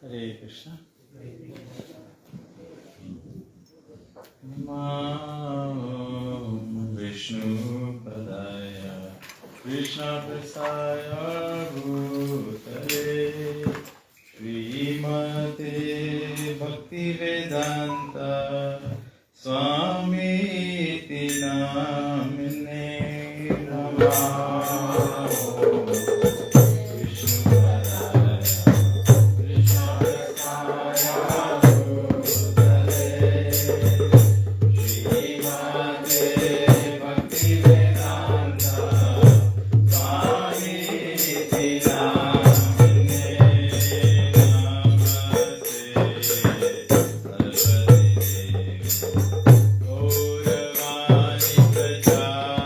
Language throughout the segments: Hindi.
Hare Krishna. Namah Vishnu Padaya Krishna Prasaya Bhutale Srimate Bhakti Vedanta Swami Namine Namah Gauravani Pracharine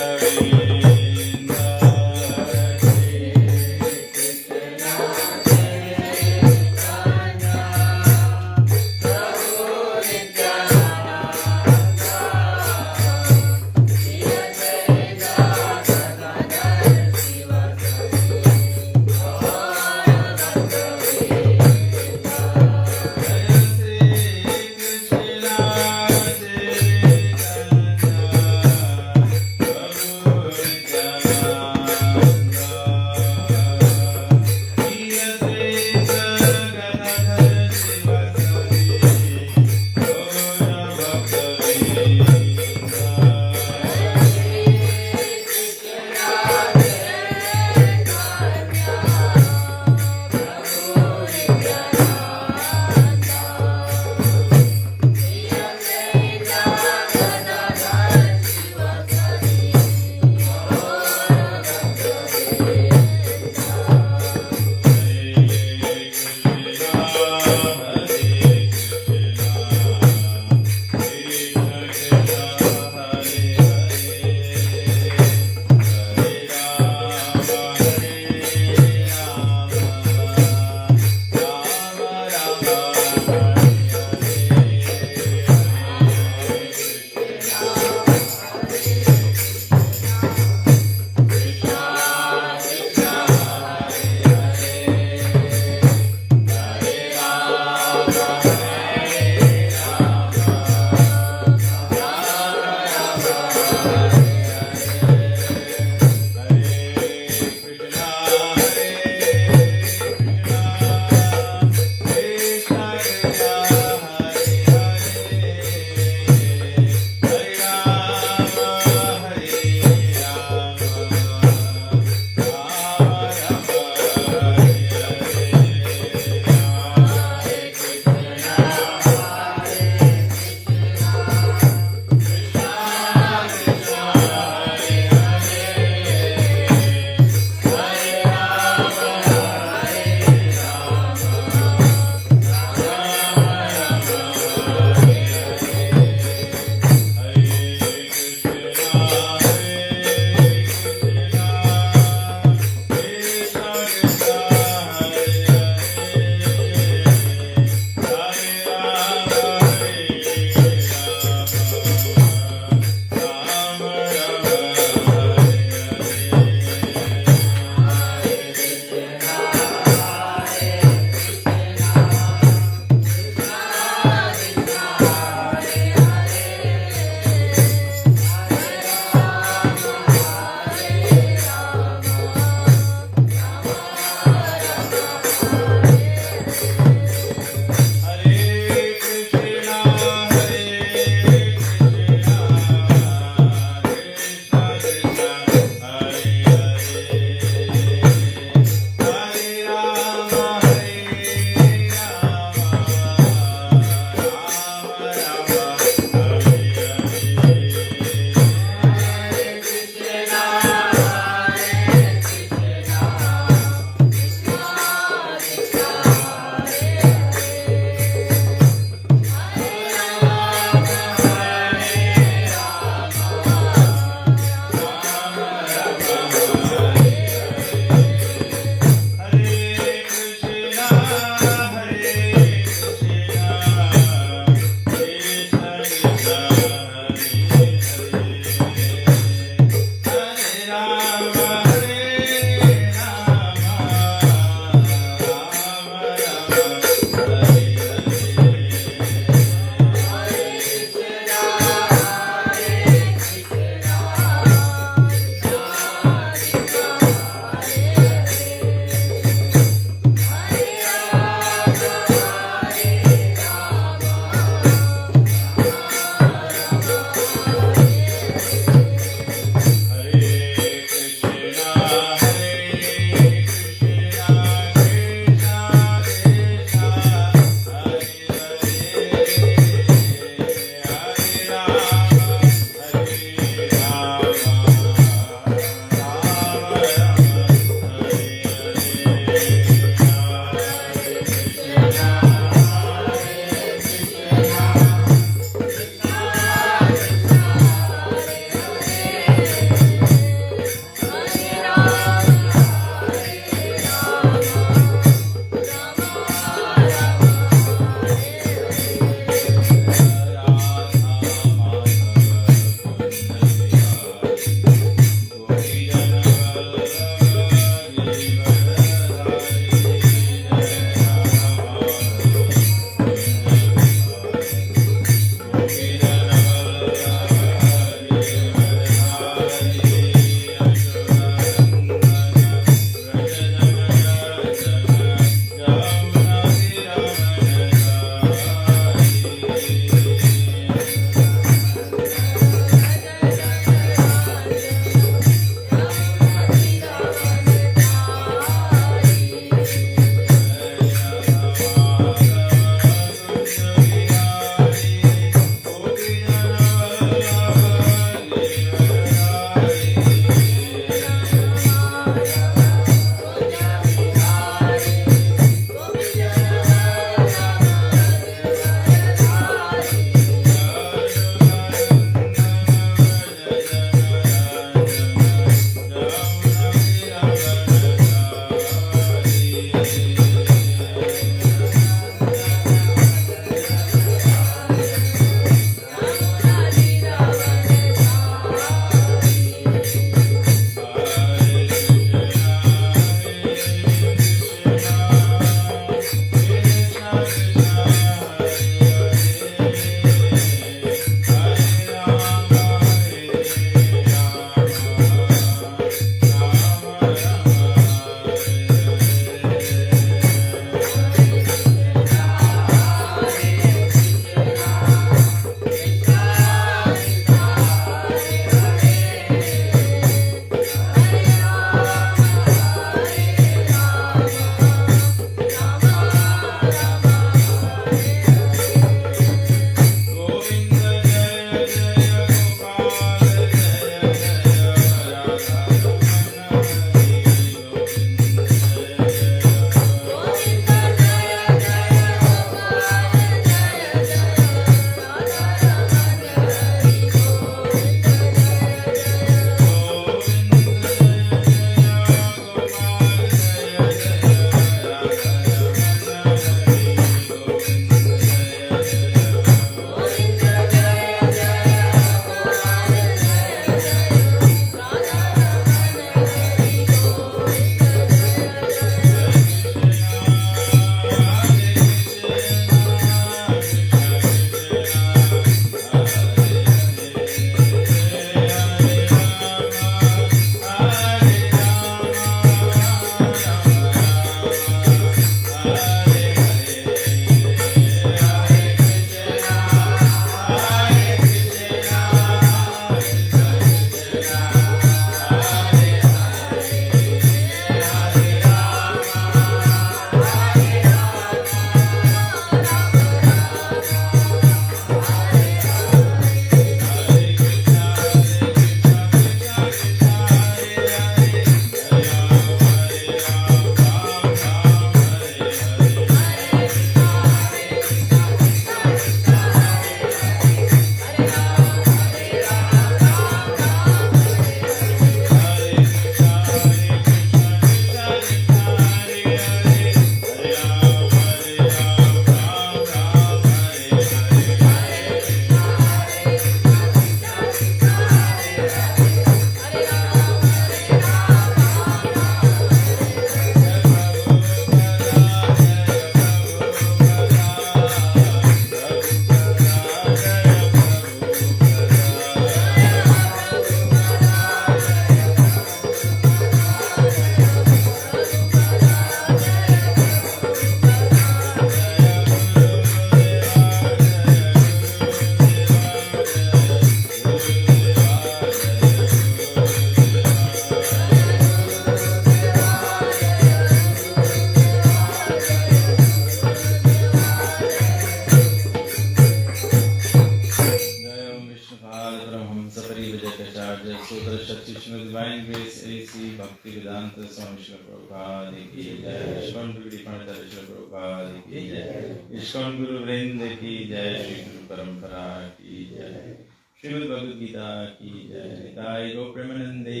Divine Grace AC Bhakti Vedanta Swami Srila Prabhupada ki jai, ISKCON Guru Pandita Srila Prabhupada ki jai, ISKCON Guru Vrinda ki jai, Shri Guru Parampara ki jai, Srimad Bhagavad Gita की जय, निताय गो प्रेमानंदे।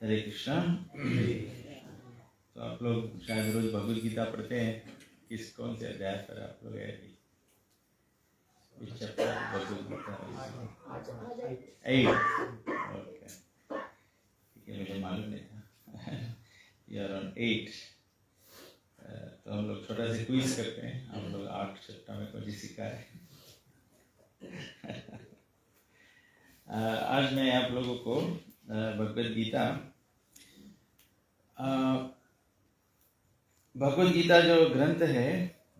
हरे कृष्णा। तो आप लोग शायद रोज भगवद गीता पढ़ते हैं, किस कौन से अध्याय पर आप लोग है? इस चैप्टर भगवद गीता 8। ओके, ठीक है, मुझे मालूम नहीं था। ये अराउंड 8। तो हम लोग छोटा सा क्विज करते हैं, हम लोग 8 चैप्टर में कुछ सीखा है। आज मैं आप लोगों को भगवद गीता जो ग्रंथ है,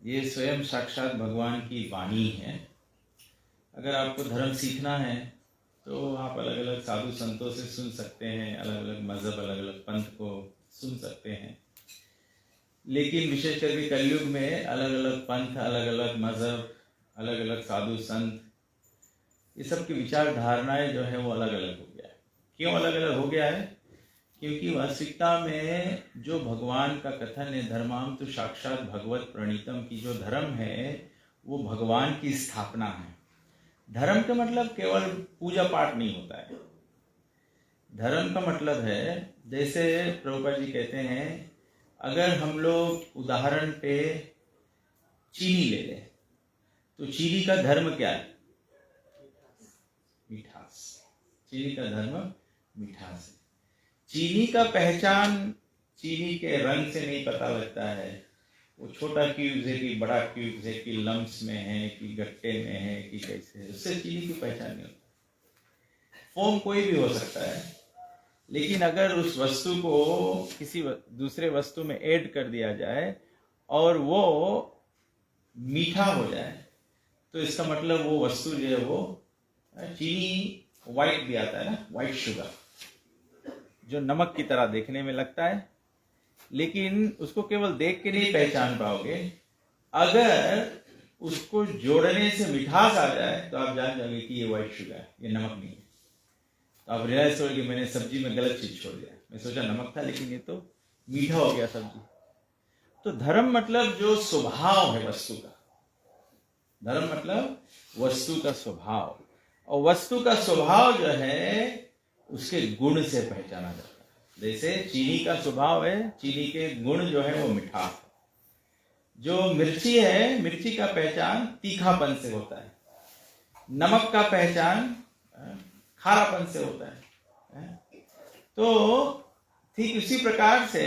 ये स्वयं साक्षात भगवान की वाणी है। अगर आपको धर्म सीखना है तो आप अलग अलग साधु संतों से सुन सकते हैं, अलग अलग मजहब, अलग अलग पंथ को सुन सकते हैं, लेकिन विशेष करके कलयुग में अलग अलग पंथ, अलग अलग मजहब, अलग अलग साधु संत, ये सब की विचार धारणाएं जो है वो अलग अलग हो गया है। क्यों अलग अलग हो गया है? क्योंकि वास्तविकता में जो भगवान का कथन है, धर्माम तो साक्षात भगवत प्रणीतम, की जो धर्म है वो भगवान की स्थापना है। धर्म का मतलब केवल पूजा पाठ नहीं होता है। धर्म का मतलब है, जैसे प्रभुपाद जी कहते हैं, अगर हम लोग उदाहरण पे चीनी ले लें तो चीनी का धर्म क्या है? मिठास। चीनी का धर्म मिठास है। चीनी का पहचान चीनी के रंग से नहीं पता लगता है, वो छोटा क्यूब्स है कि बड़ा क्यूब्स है, कि लम्प्स में है कि गट्टे में है कि कैसे है, उससे चीनी की पहचान नहीं होती। फोम कोई भी हो सकता है, लेकिन अगर उस वस्तु को किसी दूसरे वस्तु में ऐड कर दिया जाए और वो मीठा हो जाए तो इसका मतलब वो वस्तु जो है वो चीनी, व्हाइट भी आता है ना, व्हाइट शुगर, जो नमक की तरह देखने में लगता है, लेकिन उसको केवल देख के नहीं पहचान पाओगे। अगर उसको जोड़ने से मिठास आ जाए तो आप जान जाओगे कि ये व्हाइट शुगर है, ये नमक नहीं है। तो आप रियलाइज करोगे मैंने सब्जी में गलत चीज छोड़ दिया, मैं सोचा नमक था लेकिन ये तो मीठा हो गया सब्जी। तो धर्म मतलब जो स्वभाव है वस्तु का, धर्म मतलब वस्तु का स्वभाव, और वस्तु का स्वभाव जो है उसके गुण से पहचाना जाता है। जैसे चीनी का स्वभाव है, चीनी के गुण जो है वो मिठास है। जो मिर्ची है, मिर्ची का पहचान तीखापन से होता है, नमक का पहचान खारापन से होता है। तो ठीक उसी प्रकार से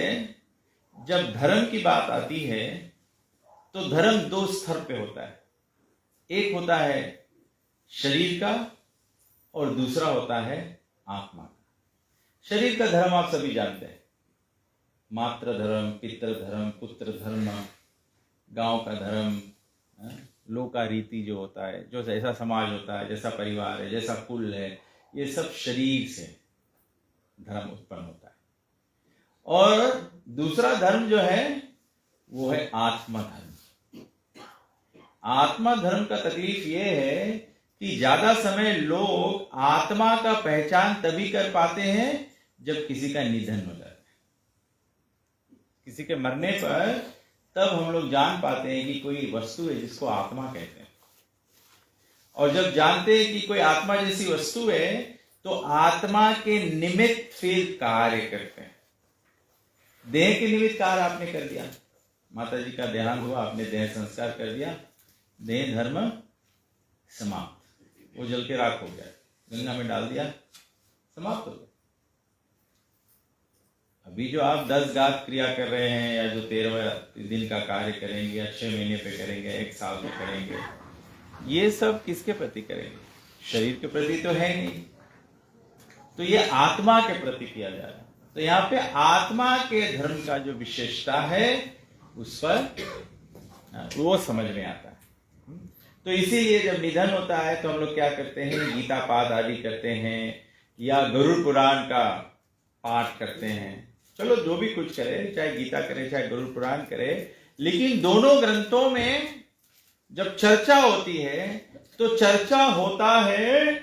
जब धर्म की बात आती है तो धर्म 2 स्तर पे होता है। एक होता है शरीर का और दूसरा होता है आत्मा का। शरीर का धर्म आप सभी जानते हैं, मातृ धर्म, पितृ धर्म, पुत्र धर्म, गांव का धर्म, लोका रीति जो होता है, जो जैसा समाज होता है, जैसा परिवार है, जैसा कुल है, ये सब शरीर से धर्म उत्पन्न होता है। और दूसरा धर्म जो है वो है आत्मा धर्म। आत्मा धर्म का तकलीफ ये है कि ज्यादा समय लोग आत्मा का पहचान तभी कर पाते हैं जब किसी का निधन हो जाता है। किसी के मरने पर तब हम लोग जान पाते हैं कि कोई वस्तु है जिसको आत्मा कहते हैं। और जब जानते हैं कि कोई आत्मा जैसी वस्तु है तो आत्मा के निमित्त फिर कार्य करते हैं। देह के निमित्त कार्य आपने कर दिया, माता जी का देहांत हुआ, आपने देह संस्कार कर दिया, देह धर्म समाप्त, वो जल के राख हो गया, गंगा में डाल दिया, समाप्त हो गया। अभी जो आप 10 गात क्रिया कर रहे हैं, या जो 13वें दिन का कार्य करेंगे, या 6 महीने पे करेंगे, 1 साल पे करेंगे, ये सब किसके प्रति करेंगे? शरीर के प्रति तो है नहीं, तो ये आत्मा के प्रति किया जा रहा है। तो यहाँ पे आत्मा के धर्म का जो विशेषता है उस पर वो समझ में आता है। तो इसीलिए जब निधन होता है तो हम लोग क्या करते हैं, गीता पाठ आदि करते हैं, या गरुड़ पुराण का पाठ करते हैं। चलो जो भी कुछ करे, चाहे गीता करे चाहे गरुड़ पुराण करे, लेकिन दोनों ग्रंथों में जब चर्चा होती है तो चर्चा होता है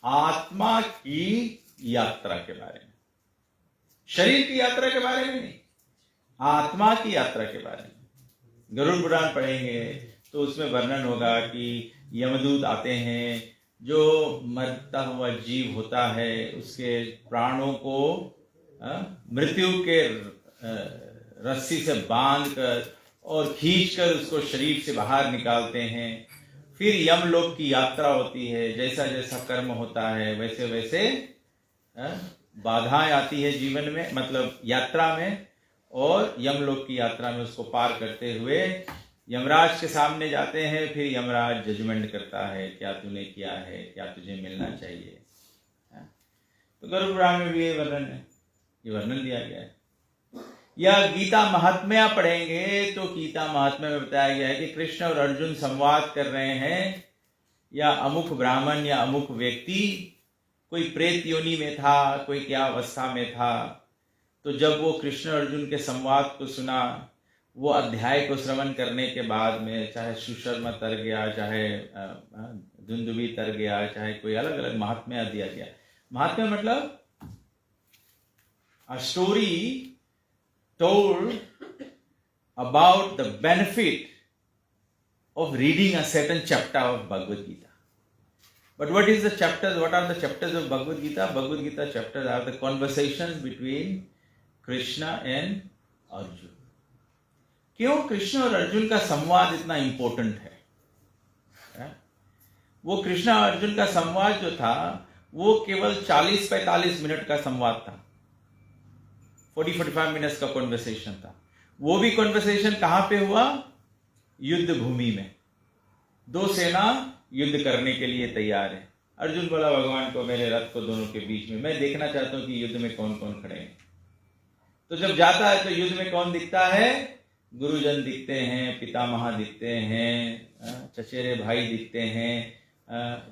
आत्मा की यात्रा के बारे में, शरीर की यात्रा के बारे में नहीं, आत्मा की यात्रा के बारे में। गरुड़ पुराण पढ़ेंगे तो उसमें वर्णन होगा कि यमदूत आते हैं, जो मरता हुआ जीव होता है उसके प्राणों को मृत्यु के रस्सी से बांध कर और खींच कर उसको शरीर से बाहर निकालते हैं। फिर यमलोक की यात्रा होती है, जैसा जैसा कर्म होता है वैसे वैसे बाधाएं आती है जीवन में, मतलब यात्रा में, और यमलोक की यात्रा में उसको पार करते हुए यमराज के सामने जाते हैं। फिर यमराज जजमेंट करता है, क्या तूने किया है, क्या तुझे मिलना चाहिए। तो गरुड़ पुराण में भी ये वर्णन है, ये वर्णन दिया गया है। या गीता महात्म्य पढ़ेंगे तो गीता महात्म्य में बताया गया है कि कृष्ण और अर्जुन संवाद कर रहे हैं, या अमुक ब्राह्मण या अमुक व्यक्ति कोई प्रेत योनि में था, कोई क्या अवस्था में था। तो जब वो कृष्ण अर्जुन के संवाद को सुना, वो अध्याय को श्रवण करने के बाद में चाहे सुशर्मा तर गया, चाहे दुंदुभी तर गया, चाहे कोई अलग अलग महात्म्य दिया गया। महात्म्य मतलब a story told about the benefit of reading a certain chapter of Bhagavad Gita. But what is the chapters? What are the chapters of Bhagavad Gita? Bhagavad Gita chapters are the conversations between Krishna and Arjun. क्यों कृष्ण और अर्जुन का संवाद इतना इंपॉर्टेंट है? वो कृष्ण और अर्जुन का संवाद जो था वो केवल 40-45 मिनट का संवाद था, 40-45 मिनट्स का कॉन्वर्सेशन था। वो भी कॉन्वर्सेशन कहां पे हुआ? युद्ध भूमि में। दो सेना युद्ध करने के लिए तैयार है। अर्जुन बोला भगवान को, मेरे रथ को दोनों के बीच में, मैं देखना चाहता हूं कि युद्ध में कौन कौन खड़े हैं। तो जब जाता है तो युद्ध में कौन दिखता है? गुरुजन दिखते हैं, पितामह दिखते हैं, चचेरे भाई दिखते हैं,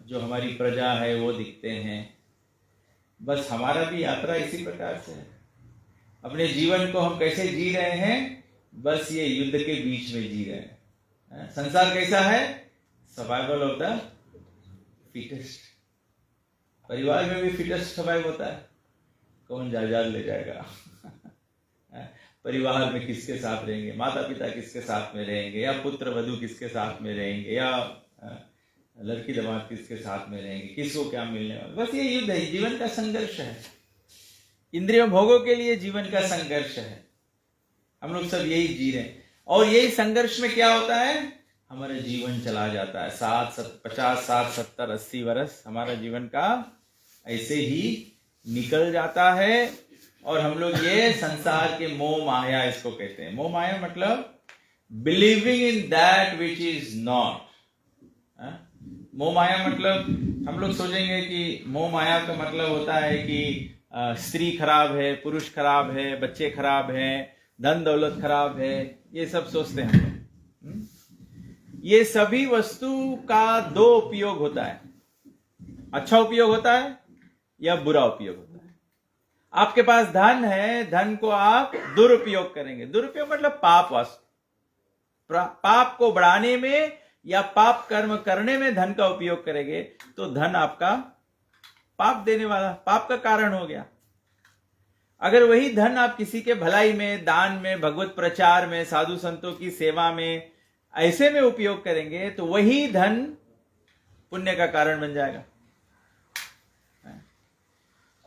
जो हमारी प्रजा है वो दिखते हैं। बस हमारा भी यात्रा इसी प्रकार से है। अपने जीवन को हम कैसे जी रहे हैं? बस ये युद्ध के बीच में जी रहे हैं। संसार कैसा है? Survival of the fittest. परिवार में भी फिटेस्ट सर्वाइव होता है, कौन जायदाद ले जाएगा। परिवार में किसके साथ रहेंगे, माता पिता किसके साथ में रहेंगे, या पुत्र वधू किसके साथ में रहेंगे, या लड़की दमाद किसके साथ में रहेंगे, किसको क्या मिलने वाला। बस ये युद्ध है, जीवन का संघर्ष है। इंद्रियों भोगों के लिए जीवन का संघर्ष है। हम लोग सब यही जी रहे हैं, और यही संघर्ष में क्या होता है? हमारा जीवन चला जाता है 50, 60, 70, 80 वर्ष हमारा जीवन का ऐसे ही निकल जाता है। और हम लोग ये संसार के मोह माया इसको कहते हैं। मोह माया मतलब believing in that which is not. मोह माया मतलब हम लोग सोचेंगे कि मोह माया का मतलब होता है कि स्त्री खराब है, पुरुष खराब है, बच्चे खराब हैं, धन दौलत खराब है, ये सब सोचते हैं हम लोग। ये सभी वस्तु का दो उपयोग होता है, अच्छा उपयोग होता है या बुरा उपयोग होता है। आपके पास धन है, धन को आप दुरुपयोग करेंगे। दुरुपयोग मतलब पाप वास्तु, पाप को बढ़ाने में या पाप कर्म करने में धन का उपयोग करेंगे तो धन आपका पाप देने वाला, पाप का कारण हो गया। अगर वही धन आप किसी के भलाई में, दान में, भगवत प्रचार में, साधु संतों की सेवा में, ऐसे में उपयोग करेंगे तो वही धन पुण्य का कारण बन जाएगा।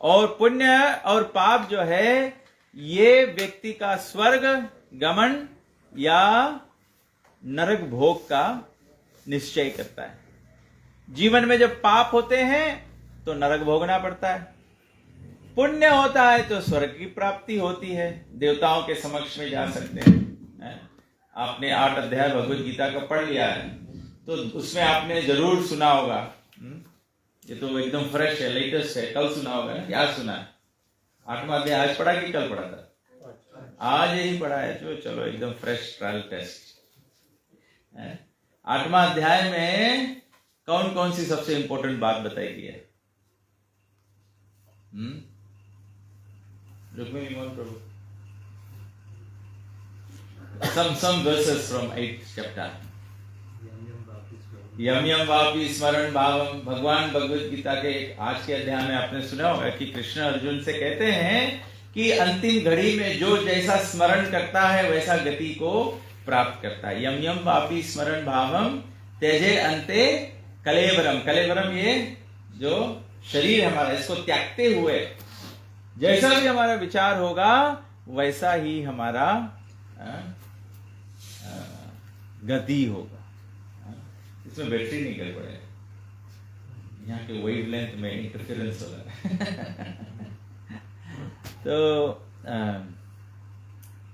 और पुण्य और पाप जो है ये व्यक्ति का स्वर्ग गमन या नरक भोग का निश्चय करता है। जीवन में जब पाप होते हैं तो नरक भोगना पड़ता है, पुण्य होता है तो स्वर्ग की प्राप्ति होती है, देवताओं के समक्ष में जा सकते हैं। आपने 8 अध्याय भगवद गीता का पढ़ लिया है तो उसमें आपने जरूर सुना होगा, ये तो एकदम फ्रेश है, लेटेस्ट है, कल सुना होगा ना? क्या सुना है? 8वां अध्याय आज पढ़ा कि कल पढ़ा था? आज यही पढ़ा है। जो चलो एकदम फ्रेश ट्रायल टेस्ट। 8वां अध्याय में कौन कौन सी सबसे इंपॉर्टेंट बात बताई गई है? रुक्मिणी मोहन प्रभु, some verses from 8th chapter. यम यम वापी स्मरण भावम। भगवान भगवत गीता के आज के अध्याय में आपने सुना होगा कि कृष्ण अर्जुन से कहते हैं कि अंतिम घड़ी में जो जैसा स्मरण करता है वैसा गति को प्राप्त करता है। यम यम वापी स्मरण भावम तेजे अंते कलेवरम। कलेवरम ये जो शरीर हमारा, इसको त्यागते हुए जैसा भी हमारा विचार होगा वैसा ही हमारा गति होगा। इसमें बैटरी नहीं कर पड़े, यहाँ के वेवलेंथ में इंटरफेरेंस हो रहा है। तो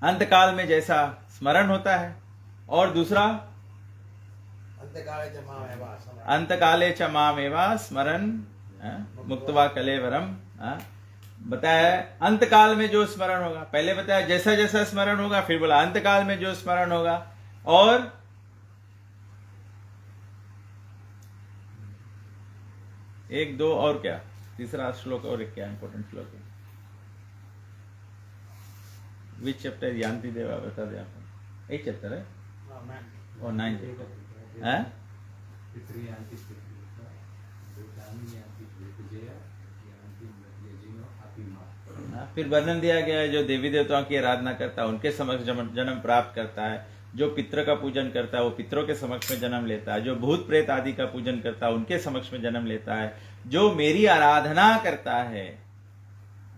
अंतकाल में जैसा स्मरण होता है, और दूसरा अंतकाले च मामेवा स्मरण मुक्त्वा कलेवरम। बताया अंतकाल में जो स्मरण होगा, पहले बताया जैसा जैसा स्मरण होगा, फिर बोला अंतकाल में जो स्मरण होगा। और एक दो और क्या, तीसरा श्लोक और एक क्या इंपॉर्टेंट श्लोक है? विच चैप्टर? यान्ति देवा, बता दे आप। एक चैप्टर है और 9 है। फिर वर्णन दिया गया है जो देवी देवताओं की आराधना करता है उनके समक्ष जन्म प्राप्त करता है, जो पितृ का पूजन करता है वो पितरों के समक्ष में जन्म लेता है, जो भूत प्रेत आदि का पूजन करता है उनके समक्ष में जन्म लेता है, जो मेरी आराधना करता है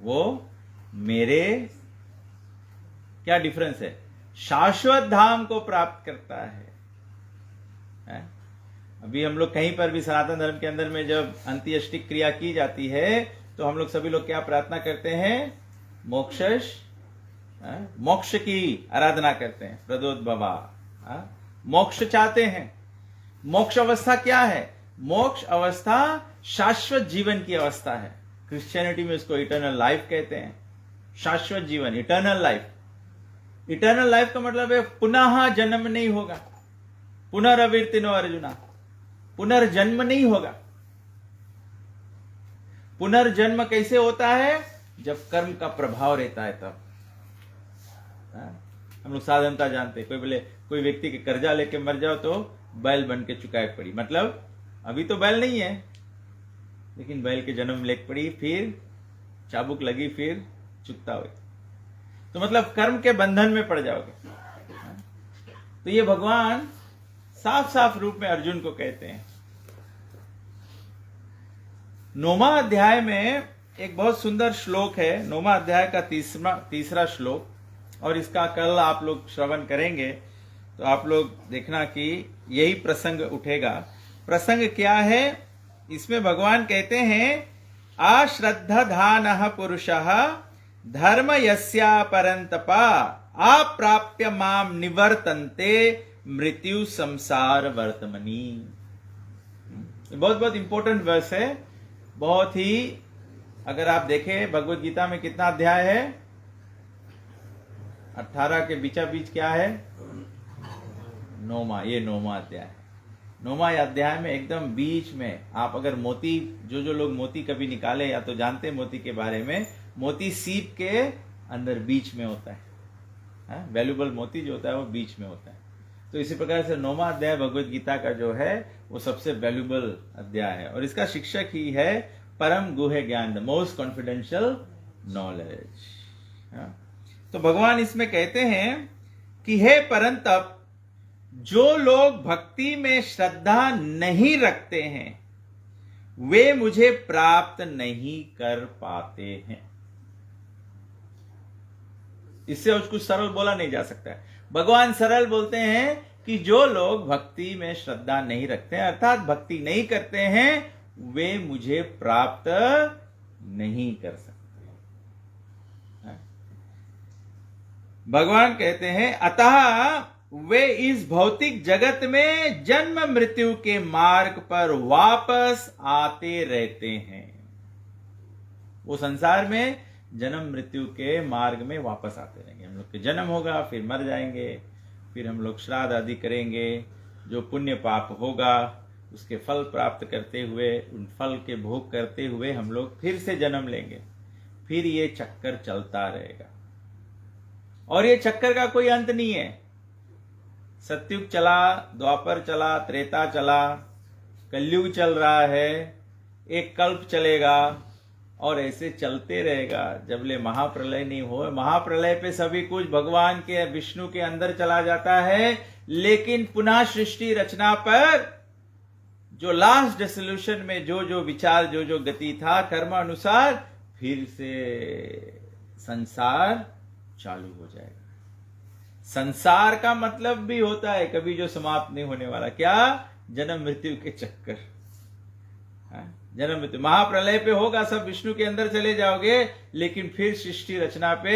वो मेरे, क्या डिफरेंस है, शाश्वत धाम को प्राप्त करता है? अभी हम लोग कहीं पर भी सनातन धर्म के अंदर में जब अंत्येष्टि क्रिया की जाती है तो हम लोग सभी लोग क्या प्रार्थना करते हैं? मोक्ष की आराधना करते हैं, प्रदोद्भवा, मोक्ष चाहते हैं। मोक्ष अवस्था क्या है? मोक्ष अवस्था शाश्वत जीवन की अवस्था है। क्रिश्चियनिटी में उसको इटर्नल लाइफ कहते हैं, शाश्वत जीवन, इटर्नल लाइफ। इटर्नल लाइफ का मतलब है पुनः जन्म नहीं होगा, पुनर्वृत्तिनो अर्जुना, पुनर्जन्म नहीं होगा। पुनर्जन्म कैसे होता है? जब कर्म का प्रभाव रहता है तब। हम लोग साधारणता जानते हैं, कोई बोले कोई व्यक्ति के कर्जा लेके मर जाओ तो बैल बन के चुकाए पड़ी, मतलब अभी तो बैल नहीं है लेकिन बैल के जन्म लेके पड़ी, फिर चाबुक लगी, फिर चुकता हुई, तो मतलब कर्म के बंधन में पड़ जाओगे। तो ये भगवान साफ साफ रूप में अर्जुन को कहते हैं। 9वां अध्याय में एक बहुत सुंदर श्लोक है, 9वां अध्याय का तीसरा श्लोक, और इसका कल आप लोग श्रवण करेंगे तो आप लोग देखना कि यही प्रसंग उठेगा। प्रसंग क्या है? इसमें भगवान कहते हैं अश्रद्धाधानः पुरुषः धर्म यस्या परंतपा अप्राप्य माम निवर्तन्ते मृत्यु संसार वर्तमनी। बहुत बहुत इंपॉर्टेंट वर्स है, बहुत ही। अगर आप देखें भगवत गीता में कितना अध्याय है? 18 के बीचा बीच क्या है? 9वां, ये 9वां अध्याय। 9वां अध्याय में एकदम बीच में आप अगर मोती, जो लोग मोती कभी निकाले या तो जानते हैं मोती के बारे में, मोती सीप के अंदर बीच में होता है, वैल्यूबल मोती जो होता है वो बीच में होता है। तो इसी प्रकार से 9वां अध्याय भगवत गीता का जो है वो सबसे वैल्यूबल अध्याय है, और इसका शिक्षक ही है परम गुह्य ज्ञान, द मोस्ट कॉन्फिडेंशियल नॉलेज। तो भगवान इसमें कहते हैं कि हे परंतप, जो लोग भक्ति में श्रद्धा नहीं रखते हैं वे मुझे प्राप्त नहीं कर पाते हैं। इससे और कुछ सरल बोला नहीं जा सकता है। भगवान सरल बोलते हैं कि जो लोग भक्ति में श्रद्धा नहीं रखते हैं, अर्थात भक्ति नहीं करते हैं, वे मुझे प्राप्त नहीं कर सकते। भगवान कहते हैं अतः वे इस भौतिक जगत में जन्म मृत्यु के मार्ग पर वापस आते रहते हैं। वो संसार में जन्म मृत्यु के मार्ग में वापस आते रहेंगे। हम लोग के जन्म होगा, फिर मर जाएंगे, फिर हम लोग श्राद्ध आदि करेंगे, जो पुण्य पाप होगा उसके फल प्राप्त करते हुए, उन फल के भोग करते हुए हम लोग फिर से जन्म लेंगे। फिर ये चक्कर चलता रहेगा, और ये चक्कर का कोई अंत नहीं है। सतयुग चला, द्वापर चला, त्रेता चला, कलयुग चल रहा है, एक कल्प चलेगा और ऐसे चलते रहेगा जबले महाप्रलय नहीं हो। महाप्रलय पे सभी कुछ भगवान के विष्णु के अंदर चला जाता है, लेकिन पुनः सृष्टि रचना पर जो लास्ट डिसोल्यूशन में जो जो विचार जो जो गति था कर्म अनुसार, फिर से संसार चालू हो जाएगा। संसार का मतलब भी होता है कभी जो समाप्त नहीं होने वाला, क्या? जन्म मृत्यु के चक्कर। जन्म मृत्यु महाप्रलय पे होगा, सब विष्णु के अंदर चले जाओगे, लेकिन फिर सृष्टि रचना पे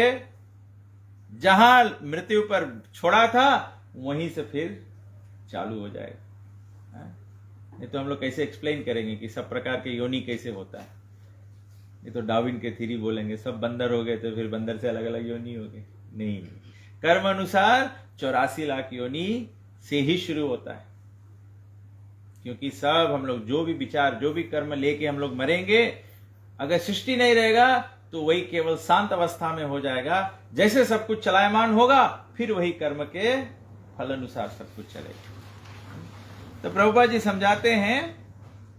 जहां मृत्यु पर छोड़ा था वहीं से फिर चालू हो जाएगा। ये तो हम लोग कैसे एक्सप्लेन करेंगे कि सब प्रकार के योनि कैसे होता है? ये तो डार्विन के थ्योरी बोलेंगे, सब बंदर हो गए तो फिर बंदर से अलग अलग योनि हो गए। नहीं, कर्म अनुसार 84 लाख योनि से ही शुरू होता है, क्योंकि सब हम लोग जो भी विचार जो भी कर्म लेके हम लोग मरेंगे, अगर सृष्टि नहीं रहेगा तो वही केवल शांत अवस्था में हो जाएगा। जैसे सब कुछ चलायमान होगा, फिर वही कर्म के फल अनुसार सब कुछ चलेगा। तो प्रभुपाद जी समझाते हैं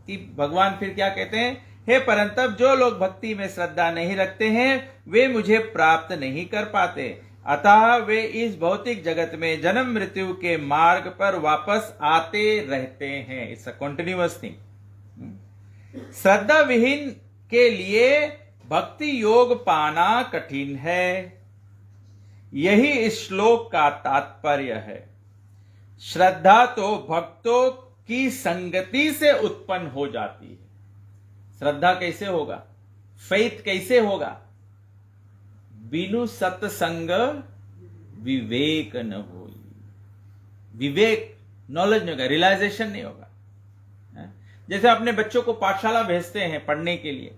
कि भगवान फिर क्या कहते हैं, हे परंतप जो लोग भक्ति में श्रद्धा नहीं रखते हैं वे मुझे प्राप्त नहीं कर पाते, अतः वे इस भौतिक जगत में जन्म मृत्यु के मार्ग पर वापस आते रहते हैं। It's a continuous thing. Shraddha विहीन के लिए भक्ति योग पाना कठिन है, यही इस श्लोक का तात्पर्य है। श्रद्धा तो भक्तों की संगति से उत्पन्न हो जाती है। श्रद्धा कैसे होगा, फेथ कैसे होगा? बिनु सत्संग विवेक न हो। विवेक नॉलेज नहीं होगा, रियलाइजेशन नहीं होगा। जैसे अपने बच्चों को पाठशाला भेजते हैं पढ़ने के लिए,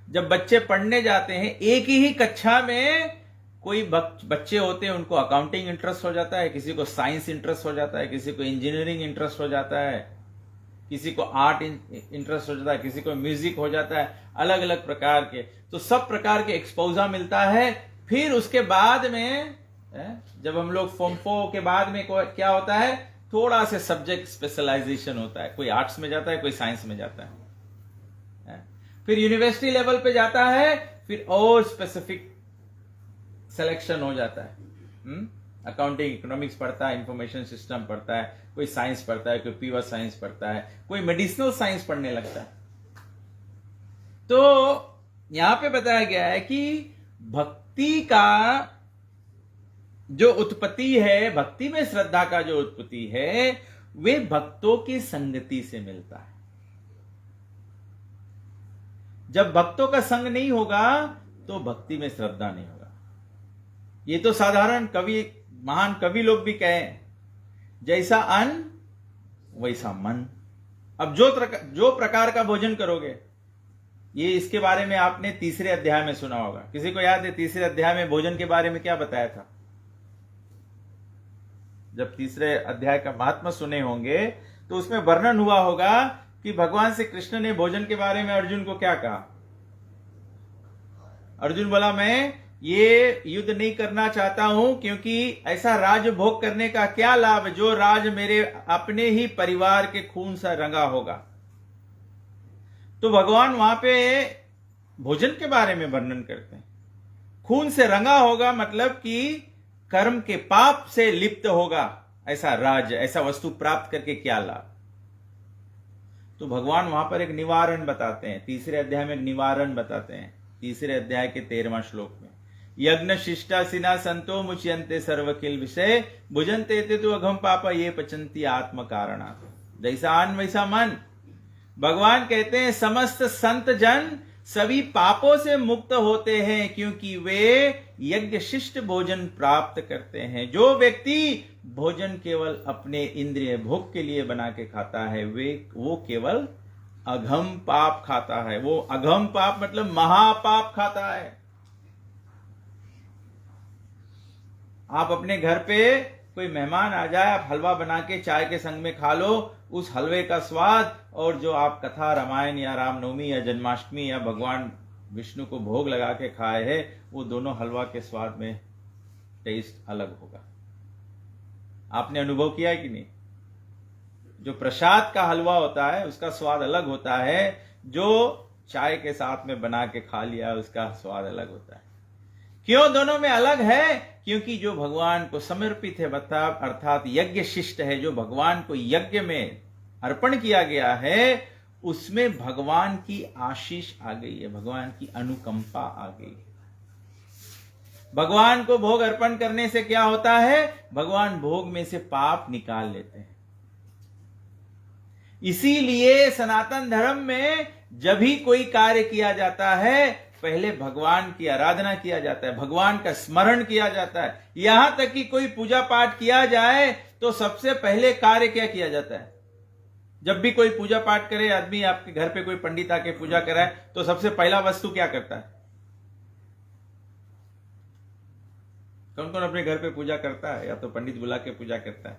जब बच्चे पढ़ने जाते हैं एक ही कक्षा में, कोई बच्चे होते हैं उनको अकाउंटिंग इंटरेस्ट हो जाता है, किसी को साइंस इंटरेस्ट हो जाता है, किसी को इंजीनियरिंग इंटरेस्ट हो जाता है, किसी को आर्ट इंटरेस्ट हो जाता है, किसी को म्यूजिक हो जाता है, अलग अलग प्रकार के। तो सब प्रकार के एक्सपोजर मिलता है। फिर उसके बाद में जब हम लोग फॉर्म 4 के बाद में क्या होता है, थोड़ा से सब्जेक्ट स्पेशलाइजेशन होता है, कोई आर्ट्स में जाता है, कोई साइंस में जाता है। फिर यूनिवर्सिटी लेवल पे जाता है, फिर और स्पेसिफिक सिलेक्शन हो जाता है। अकाउंटिंग इकोनॉमिक्स पढ़ता है, इंफॉर्मेशन सिस्टम पढ़ता है, कोई साइंस पढ़ता है, कोई प्योर साइंस पढ़ता है, कोई मेडिसिनल साइंस पढ़ने लगता है। तो यहां पे बताया गया है कि भक्ति का जो उत्पत्ति है, भक्ति में श्रद्धा का जो उत्पत्ति है, वे भक्तों की संगति से मिलता है। जब भक्तों का संग नहीं होगा तो भक्ति में श्रद्धा नहीं होगा। ये तो साधारण कवि, महान कवि लोग भी कहें, जैसा अन्न वैसा मन। अब जो प्रकार का भोजन करोगे, ये इसके बारे में आपने तीसरे अध्याय में सुना होगा। किसी को याद है तीसरे अध्याय में भोजन के बारे में क्या बताया था? जब तीसरे अध्याय का महात्मा सुने होंगे तो उसमें वर्णन हुआ होगा कि भगवान श्री कृष्ण ने भोजन के बारे में अर्जुन को क्या कहा। अर्जुन बोला, मैं ये युद्ध नहीं करना चाहता हूं, क्योंकि ऐसा राज भोग करने का क्या लाभ जो राज मेरे अपने ही परिवार के खून से रंगा होगा। तो भगवान वहां पे भोजन के बारे में वर्णन करते हैं। खून से रंगा होगा मतलब कि कर्म के पाप से लिप्त होगा, ऐसा राज, ऐसा वस्तु प्राप्त करके क्या लाभ। तो भगवान वहां पर एक निवारण बताते हैं, तीसरे अध्याय में एक निवारण बताते हैं, तीसरे अध्याय के 13वां श्लोक में। यज्ञ शिष्टा सिना संतो मुच्यन्ते सर्वकिल विषय भुजन्ते ते तो अघम पापा ये पचंती आत्म कारणा। जैसा अन्न वैसा मन। भगवान कहते हैं समस्त संत जन सभी पापों से मुक्त होते हैं, क्योंकि वे यज्ञ शिष्ट भोजन प्राप्त करते हैं। जो व्यक्ति भोजन केवल अपने इंद्रिय भोग के लिए बना के खाता है, वो केवल अघम पाप खाता है। वो अघम पाप मतलब महापाप खाता है। आप अपने घर पे कोई मेहमान आ जाए, आप हलवा बना के चाय के संग में खा लो, उस हलवे का स्वाद और जो आप कथा रामायण या रामनवमी या जन्माष्टमी या भगवान विष्णु को भोग लगा के खाए हैं, वो दोनों हलवा के स्वाद में टेस्ट अलग होगा। आपने अनुभव किया है कि नहीं? जो प्रसाद का हलवा होता है उसका स्वाद अलग होता है, जो चाय के साथ में बना के खा लिया उसका स्वाद अलग होता है। क्यों दोनों में अलग है? क्योंकि जो भगवान को समर्पित है, अर्थात यज्ञ शिष्ट है, जो भगवान को यज्ञ में अर्पण किया गया है, उसमें भगवान की आशीष आ गई है, भगवान की अनुकंपा आ गई है। भगवान को भोग अर्पण करने से क्या होता है? भगवान भोग में से पाप निकाल लेते हैं। इसीलिए सनातन धर्म में जब भी कोई कार्य किया जाता है, पहले भगवान की आराधना किया जाता है, भगवान का स्मरण किया जाता है। यहां तक कि कोई पूजा पाठ किया जाए तो सबसे पहले कार्य क्या किया जाता है? जब भी कोई पूजा पाठ करे आदमी, आपके घर पे कोई पंडित आके पूजा कराए तो सबसे पहला वस्तु क्या करता है? कौन कौन अपने घर पे पूजा करता है? या तो पंडित बुला के पूजा करता है।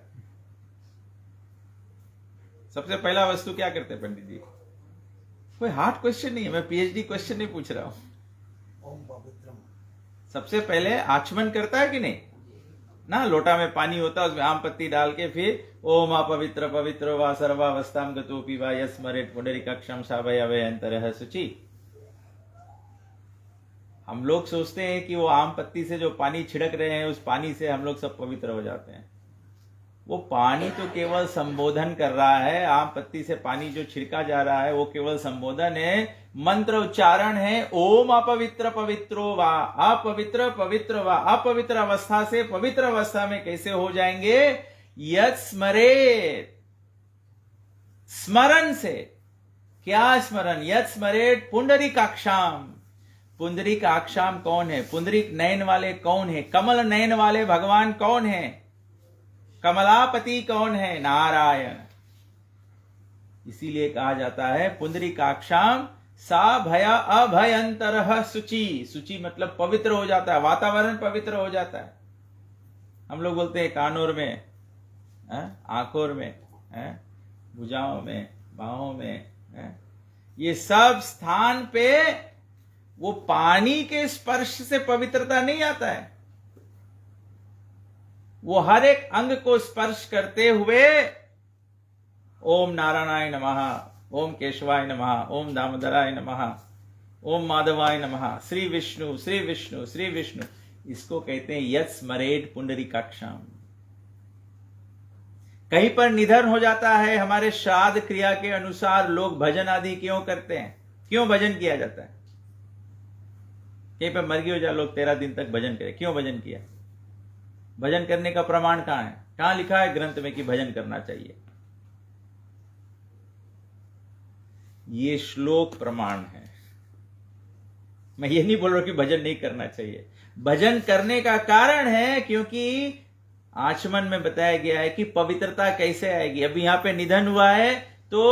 सबसे पहला वस्तु क्या करते हैं पंडित जी? कोई हार्ड क्वेश्चन नहीं है, मैं पीएचडी क्वेश्चन नहीं पूछ रहा हूं। ओम पवित्रम। सबसे पहले आचमन करता है कि नहीं ना? लोटा में पानी होता है, उसमें आम पत्ती डाल के फिर ओम अपवित्र पवित्र वा सर्वावस्थाम गतोपि वा यस्मरेत् पुंडरीकाक्षं साभय अभयंतरः शुचि। हम लोग सोचते हैं कि वो आम पत्ती से जो पानी छिड़क रहे हैं उस पानी से हम लोग सब पवित्र हो जाते हैं। वो पानी तो केवल संबोधन कर रहा है। आम पत्ती से पानी जो छिड़का जा रहा है वो केवल संबोधन है, मंत्र उच्चारण है। ओम अपवित्र पवित्रो वा, अपवित्र पवित्र वा। अपवित्र अवस्था से पवित्र अवस्था में कैसे हो जाएंगे? यत् स्मरेत्, स्मरण से। क्या स्मरण? यत् स्मरेत् पुंडरीकाक्षाम। पुंडरीकाक्षाम कौन है? पुंडरीक नयन वाले कौन है? कमल नयन वाले भगवान कौन है? कमलापति कौन है? नारायण। इसीलिए कहा जाता है पुंडरीकाक्षाम सा भया अभयंतरः शुचि। शुचि मतलब पवित्र हो जाता है, वातावरण पवित्र हो जाता है। हम लोग बोलते हैं कानों में, आंखों में, भुजाओं में, बाहों में, ये सब स्थान पे वो पानी के स्पर्श से पवित्रता नहीं आता है। वो हर एक अंग को स्पर्श करते हुए ओम नारायणाय नमः, ओम केशवाय नमः, ओम दामोदराय नमः, ओम माधवाय नमः, श्री विष्णु श्री विष्णु श्री विष्णु, इसको कहते हैं यत् स्मरेत् पुंडरीकाक्षाम। कहीं पर निधन हो जाता है, हमारे श्राद्ध क्रिया के अनुसार लोग भजन आदि क्यों करते हैं? क्यों भजन किया जाता है? कहीं पर मर गई हो जाए, लोग 13 दिन तक भजन करें। क्यों भजन किया? भजन करने का प्रमाण कहां है? कहां लिखा है ग्रंथ में कि भजन करना चाहिए? ये श्लोक प्रमाण है। मैं ये नहीं बोल रहा कि भजन नहीं करना चाहिए। भजन करने का कारण है क्योंकि आचमन में बताया गया है कि पवित्रता कैसे आएगी। अभी यहां पे निधन हुआ है तो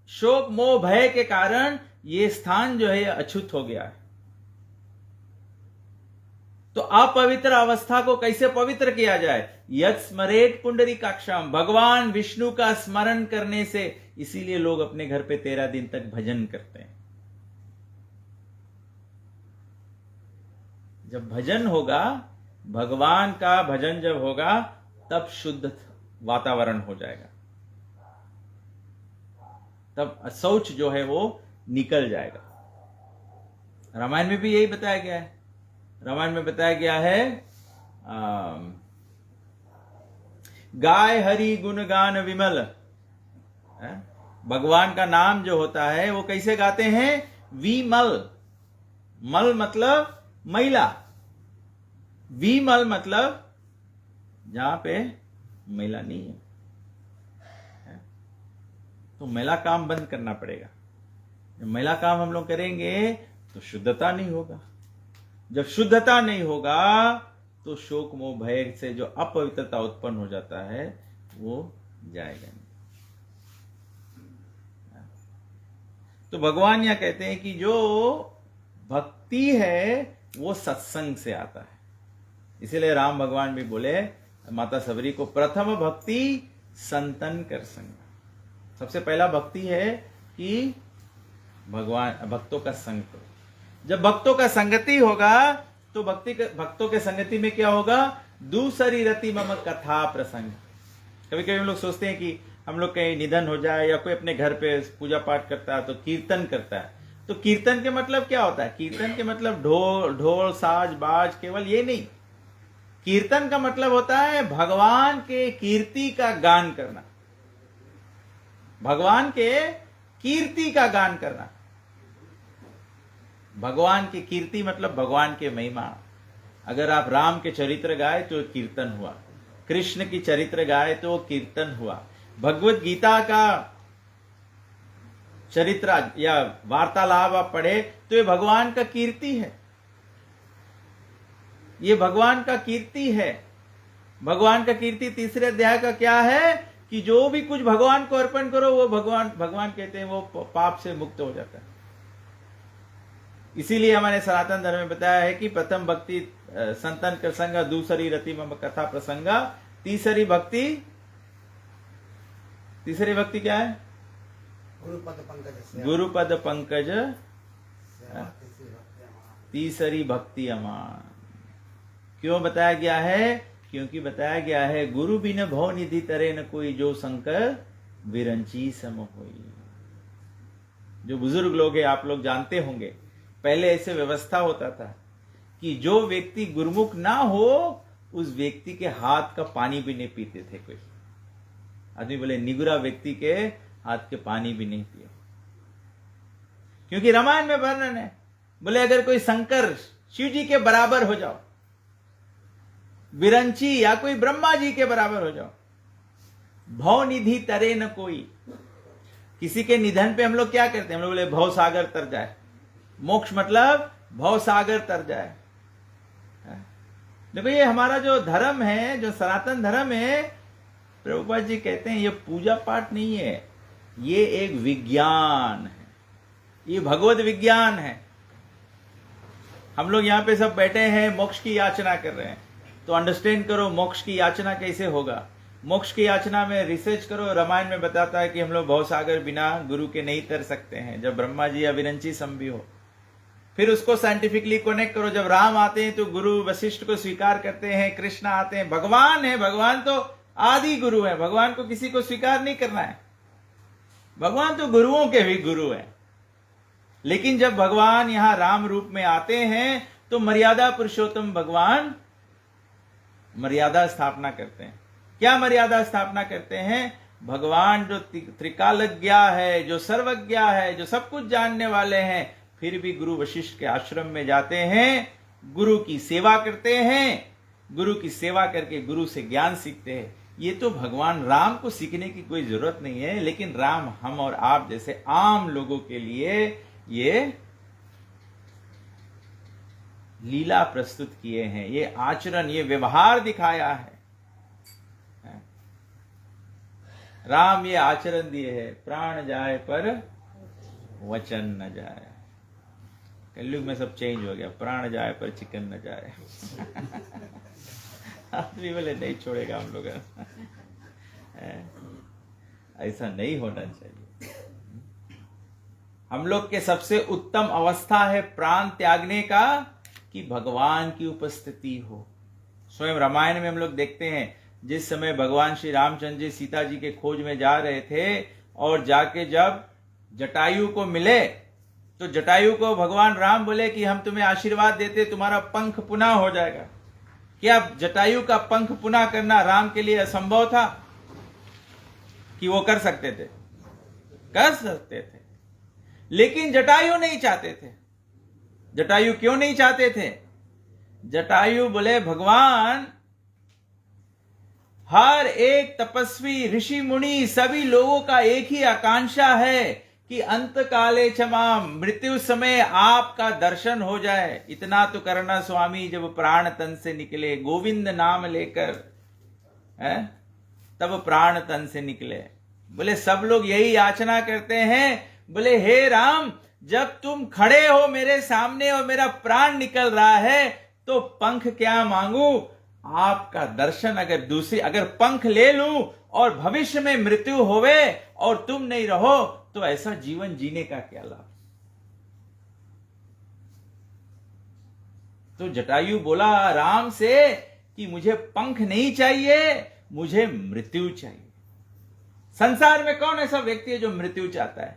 शोक मोह भय के कारण ये स्थान जो है अछूत हो गया है। तो अपवित्र अवस्था को कैसे पवित्र किया जाए? यत् स्मरेत् पुंडरीकाक्षाम, भगवान विष्णु का स्मरण करने से। इसीलिए लोग अपने घर पे 13 दिन तक भजन करते हैं। जब भजन होगा, भगवान का भजन जब होगा, तब शुद्ध वातावरण हो जाएगा, तब शौच जो है वो निकल जाएगा। रामायण में भी यही बताया गया है। रामायण में बताया गया है गाय हरि गुणगान विमल। भगवान का नाम जो होता है वो कैसे गाते हैं? विमल। मल मतलब मैला, विमल मतलब जहां पे मैला नहीं है। तो मैला काम बंद करना पड़ेगा। जब मैला काम हम लोग करेंगे तो शुद्धता नहीं होगा। जब शुद्धता नहीं होगा तो शोक मोह भय से जो अपवित्रता उत्पन्न हो जाता है वो जाएगा नहीं। तो भगवान यह कहते हैं कि जो भक्ति है वो सत्संग से आता है। इसीलिए राम भगवान भी बोले माता सबरी को, प्रथम भक्ति संतन कर संग। सबसे पहला भक्ति है कि भगवान भक्तों का संग करो। जब भक्तों का संगति होगा तो भक्तों के संगति में क्या होगा? दूसरी रति मम कथा प्रसंग। कभी कभी हम लोग सोचते हैं कि हम लोग कहीं निधन हो जाए या कोई अपने घर पे पूजा पाठ करता है तो कीर्तन करता है। तो कीर्तन के मतलब क्या होता है? कीर्तन के मतलब ढोल साज बाज केवल ये नहीं। कीर्तन का मतलब होता है भगवान के कीर्ति का गान करना, भगवान के कीर्ति का गान करना। भगवान की कीर्ति मतलब भगवान के महिमा। अगर आप राम के चरित्र गाए तो कीर्तन हुआ, कृष्ण की चरित्र गाए तो कीर्तन हुआ, भगवत गीता का चरित्र या वार्तालाप आप पढ़े तो ये भगवान का कीर्ति है, ये भगवान का कीर्ति है। भगवान का कीर्ति तीसरे अध्याय का क्या है कि जो भी कुछ भगवान को अर्पण करो वो भगवान कहते हैं वो पाप से मुक्त हो जाता है। इसीलिए हमारे सनातन धर्म में बताया है कि प्रथम भक्ति संतन कर संगा, दूसरी रति मम कथा प्रसंगा, तीसरी भक्ति क्या है? गुरुपद पंकज, तीसरी भक्ति अमान। क्यों बताया गया है? क्योंकि बताया गया है गुरु बिन भव निधि तरे न कोई, जो शंकर विरंची सम होई। जो बुजुर्ग लोग हैं आप लोग जानते होंगे, पहले ऐसे व्यवस्था होता था कि जो व्यक्ति गुरुमुख ना हो उस व्यक्ति के हाथ का पानी भी नहीं पीते थे। कोई आदमी बोले निगुरा व्यक्ति के हाथ के पानी भी नहीं पिए, क्योंकि रामायण में वर्णन है। बोले अगर कोई शंकर शिव जी के बराबर हो जाओ, विरंची या कोई ब्रह्मा जी के बराबर हो जाओ, भव निधि तरे न कोई। किसी के निधन पे हम लोग क्या करते हैं? हम लोग बोले भव सागर तर जाए। मोक्ष मतलब भव सागर तर जाए। देखो ये हमारा जो धर्म है, जो सनातन धर्म है, प्रभुपाद जी कहते हैं ये पूजा पाठ नहीं है, ये एक विज्ञान है, ये भगवत विज्ञान है। हम लोग यहां पे सब बैठे हैं, मोक्ष की याचना कर रहे हैं, तो अंडरस्टैंड करो मोक्ष की याचना कैसे होगा। मोक्ष की याचना में रिसर्च करो, रामायण में बताता है कि हम लोग भवसागर बिना गुरु के नहीं तर सकते हैं, जब ब्रह्मा जी या विरंची संभि हो। फिर उसको साइंटिफिकली कनेक्ट करो, जब राम आते हैं तो गुरु वशिष्ठ को स्वीकार करते हैं, कृष्ण आते हैं, भगवान है, भगवान तो आदि गुरु है, भगवान को किसी को स्वीकार नहीं करना है, भगवान तो गुरुओं के भी गुरु है। लेकिन जब भगवान यहां राम रूप में आते हैं तो मर्यादा पुरुषोत्तम भगवान मर्यादा स्थापना करते हैं। क्या मर्यादा स्थापना करते हैं? भगवान जो त्रिकालज्ञ है, जो सर्वज्ञ है, जो सब कुछ जानने वाले हैं, फिर भी गुरु वशिष्ठ के आश्रम में जाते हैं, गुरु की सेवा करते हैं, गुरु की सेवा करके गुरु से ज्ञान सीखते हैं। ये तो भगवान राम को सीखने की कोई जरूरत नहीं है, लेकिन राम हम और आप जैसे आम लोगों के लिए ये लीला प्रस्तुत किए हैं, ये आचरण, ये व्यवहार दिखाया है। राम ये आचरण दिए है, प्राण जाए पर वचन न जाए। कलयुग में सब चेंज हो गया, प्राण जाए पर चिकन न जाए। आदमी बोले नहीं छोड़ेगा हम लोग, ऐसा नहीं होना चाहिए। हम लोग के सबसे उत्तम अवस्था है प्राण त्यागने का कि भगवान की उपस्थिति हो। स्वयं रामायण में हम लोग देखते हैं, जिस समय भगवान श्री रामचंद्र जी सीता जी के खोज में जा रहे थे और जाके जब जटायु को मिले तो जटायु को भगवान राम बोले कि हम तुम्हें आशीर्वाद देते, तुम्हारा पंख पुनः हो जाएगा। क्या जटायु का पंख पुनः करना राम के लिए असंभव था कि वो कर सकते थे? कर सकते थे, लेकिन जटायु नहीं चाहते थे। जटायु क्यों नहीं चाहते थे? जटायु बोले भगवान हर एक तपस्वी ऋषि मुनि सभी लोगों का एक ही आकांक्षा है कि अंत काले क्षमा, मृत्यु समय आपका दर्शन हो जाए। इतना तो करना स्वामी, जब प्राण तन से निकले, गोविंद नाम लेकर है तब प्राण तन से निकले। बोले सब लोग यही याचना करते हैं। बोले हे राम, जब तुम खड़े हो मेरे सामने और मेरा प्राण निकल रहा है तो पंख क्या मांगू, आपका दर्शन। अगर पंख ले लूं और भविष्य में मृत्यु होवे और तुम नहीं रहो तो ऐसा जीवन जीने का क्या लाभ। तो जटायु बोला राम से कि मुझे पंख नहीं चाहिए, मुझे मृत्यु चाहिए। संसार में कौन ऐसा व्यक्ति है जो मृत्यु चाहता है?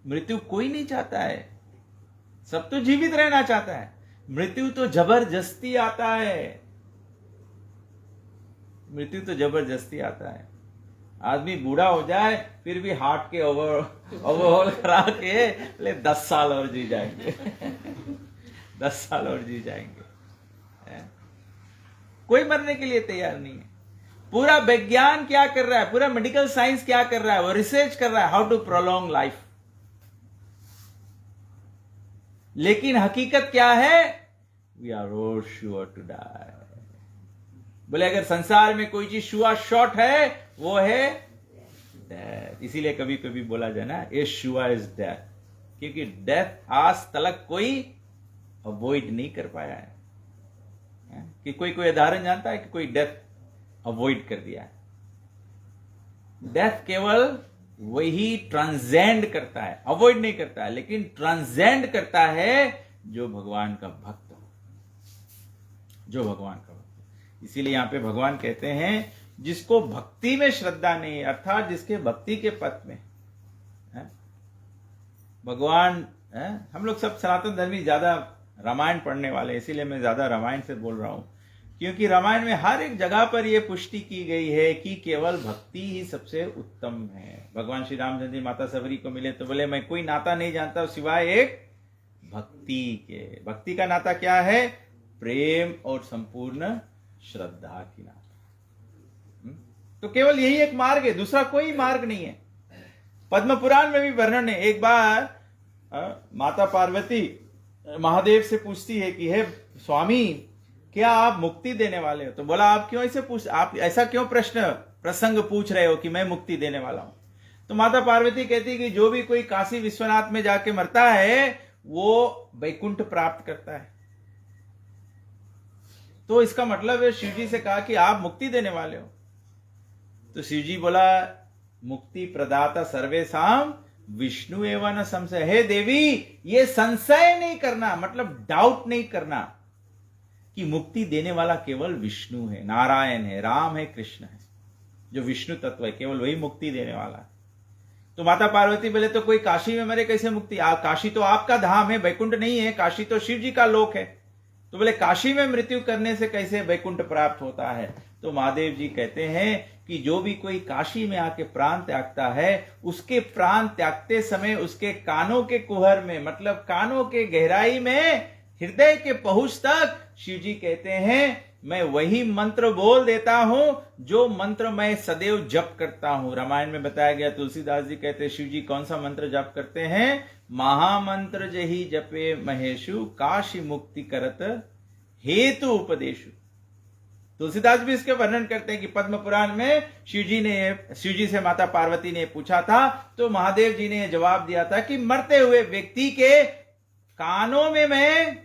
मृत्यु कोई नहीं चाहता है, सब तो जीवित रहना चाहता है। मृत्यु तो जबरदस्ती आता है, मृत्यु तो जबरदस्ती आता है। आदमी बूढ़ा हो जाए फिर भी हार्ट के ओवरऑल करा के ले 10 साल और जी जाएंगे 10 साल और जी जाएंगे। कोई मरने के लिए तैयार नहीं है। पूरा विज्ञान क्या कर रहा है, पूरा मेडिकल साइंस क्या कर रहा है, वो रिसर्च कर रहा है हाउ टू प्रोलॉन्ग लाइफ। लेकिन हकीकत क्या है? We are all sure to die. बोले अगर संसार में कोई चीज शुआ शॉर्ट है वो है डेथ। इसीलिए कभी कभी बोला जाए ना, ए शुआ इज डेथ, क्योंकि डेथ आज तक कोई अवॉइड नहीं कर पाया है। कि कोई उदाहरण जानता है कि कोई डेथ अवॉइड कर दिया है? डेथ केवल वही ट्रांसेंड करता है, अवॉइड नहीं करता है, लेकिन ट्रांसेंड करता है जो भगवान का भक्त हो, जो भगवान का भक्त। इसीलिए यहां पे भगवान कहते हैं जिसको भक्ति में श्रद्धा नहीं है, अर्थात जिसके भक्ति के पथ में है भगवान है। हम लोग सब सनातन धर्मी ज्यादा रामायण पढ़ने वाले, इसीलिए मैं ज्यादा रामायण से बोल रहा हूं, क्योंकि रामायण में हर एक जगह पर यह पुष्टि की गई है कि केवल भक्ति ही सबसे उत्तम है। भगवान श्री रामचंद्र जी माता सबरी को मिले तो बोले मैं कोई नाता नहीं जानता सिवाय एक भक्ति के। भक्ति का नाता क्या है? प्रेम और संपूर्ण श्रद्धा की नाता। तो केवल यही एक मार्ग है, दूसरा कोई मार्ग नहीं है। पद्म पुराण में भी वर्णन है। एक बार माता पार्वती महादेव से पूछती है कि हे स्वामी क्या आप मुक्ति देने वाले हो? तो बोला आप क्यों ऐसे आप ऐसा क्यों प्रसंग पूछ रहे हो कि मैं मुक्ति देने वाला हूं? तो माता पार्वती कहती है कि जो भी कोई काशी विश्वनाथ में जाके मरता है वो वैकुंठ प्राप्त करता है। तो इसका मतलब है शिव जी से कहा कि आप मुक्ति देने वाले हो। तो शिव जी बोला मुक्ति प्रदाता सर्वेसाम विष्णु एवं न संशय। हे देवी ये संशय नहीं करना, मतलब डाउट नहीं करना कि मुक्ति देने वाला केवल विष्णु है, नारायण है, राम है, कृष्ण है। जो विष्णु तत्व है केवल वही मुक्ति देने वाला है। तो माता पार्वती बोले तो कोई काशी में मरे कैसे मुक्ति? काशी तो आपका धाम है, वैकुंठ नहीं है। काशी तो शिव जी का लोक है। तो बोले काशी में मृत्यु करने से कैसे वैकुंठ प्राप्त होता है? तो महादेव जी कहते हैं कि जो भी कोई काशी में आके प्राण त्यागता है उसके प्राण त्यागते समय उसके कानों के कुहर में, मतलब कानों के गहराई में, हृदय के पहुंच तक शिव जी कहते हैं मैं वही मंत्र बोल देता हूं जो मंत्र मैं सदैव जप करता हूं। रामायण में बताया गया, तुलसीदास जी कहते हैं शिव जी कौन सा मंत्र जप करते हैं? महामंत्र जही जपे महेशु काशी मुक्ति करत हेतु उपदेशु। तुलसीदास भी इसके वर्णन करते हैं कि पद्म पुराण में शिव जी से माता पार्वती ने पूछा था तो महादेव जी ने जवाब दिया था कि मरते हुए व्यक्ति के कानों में मैं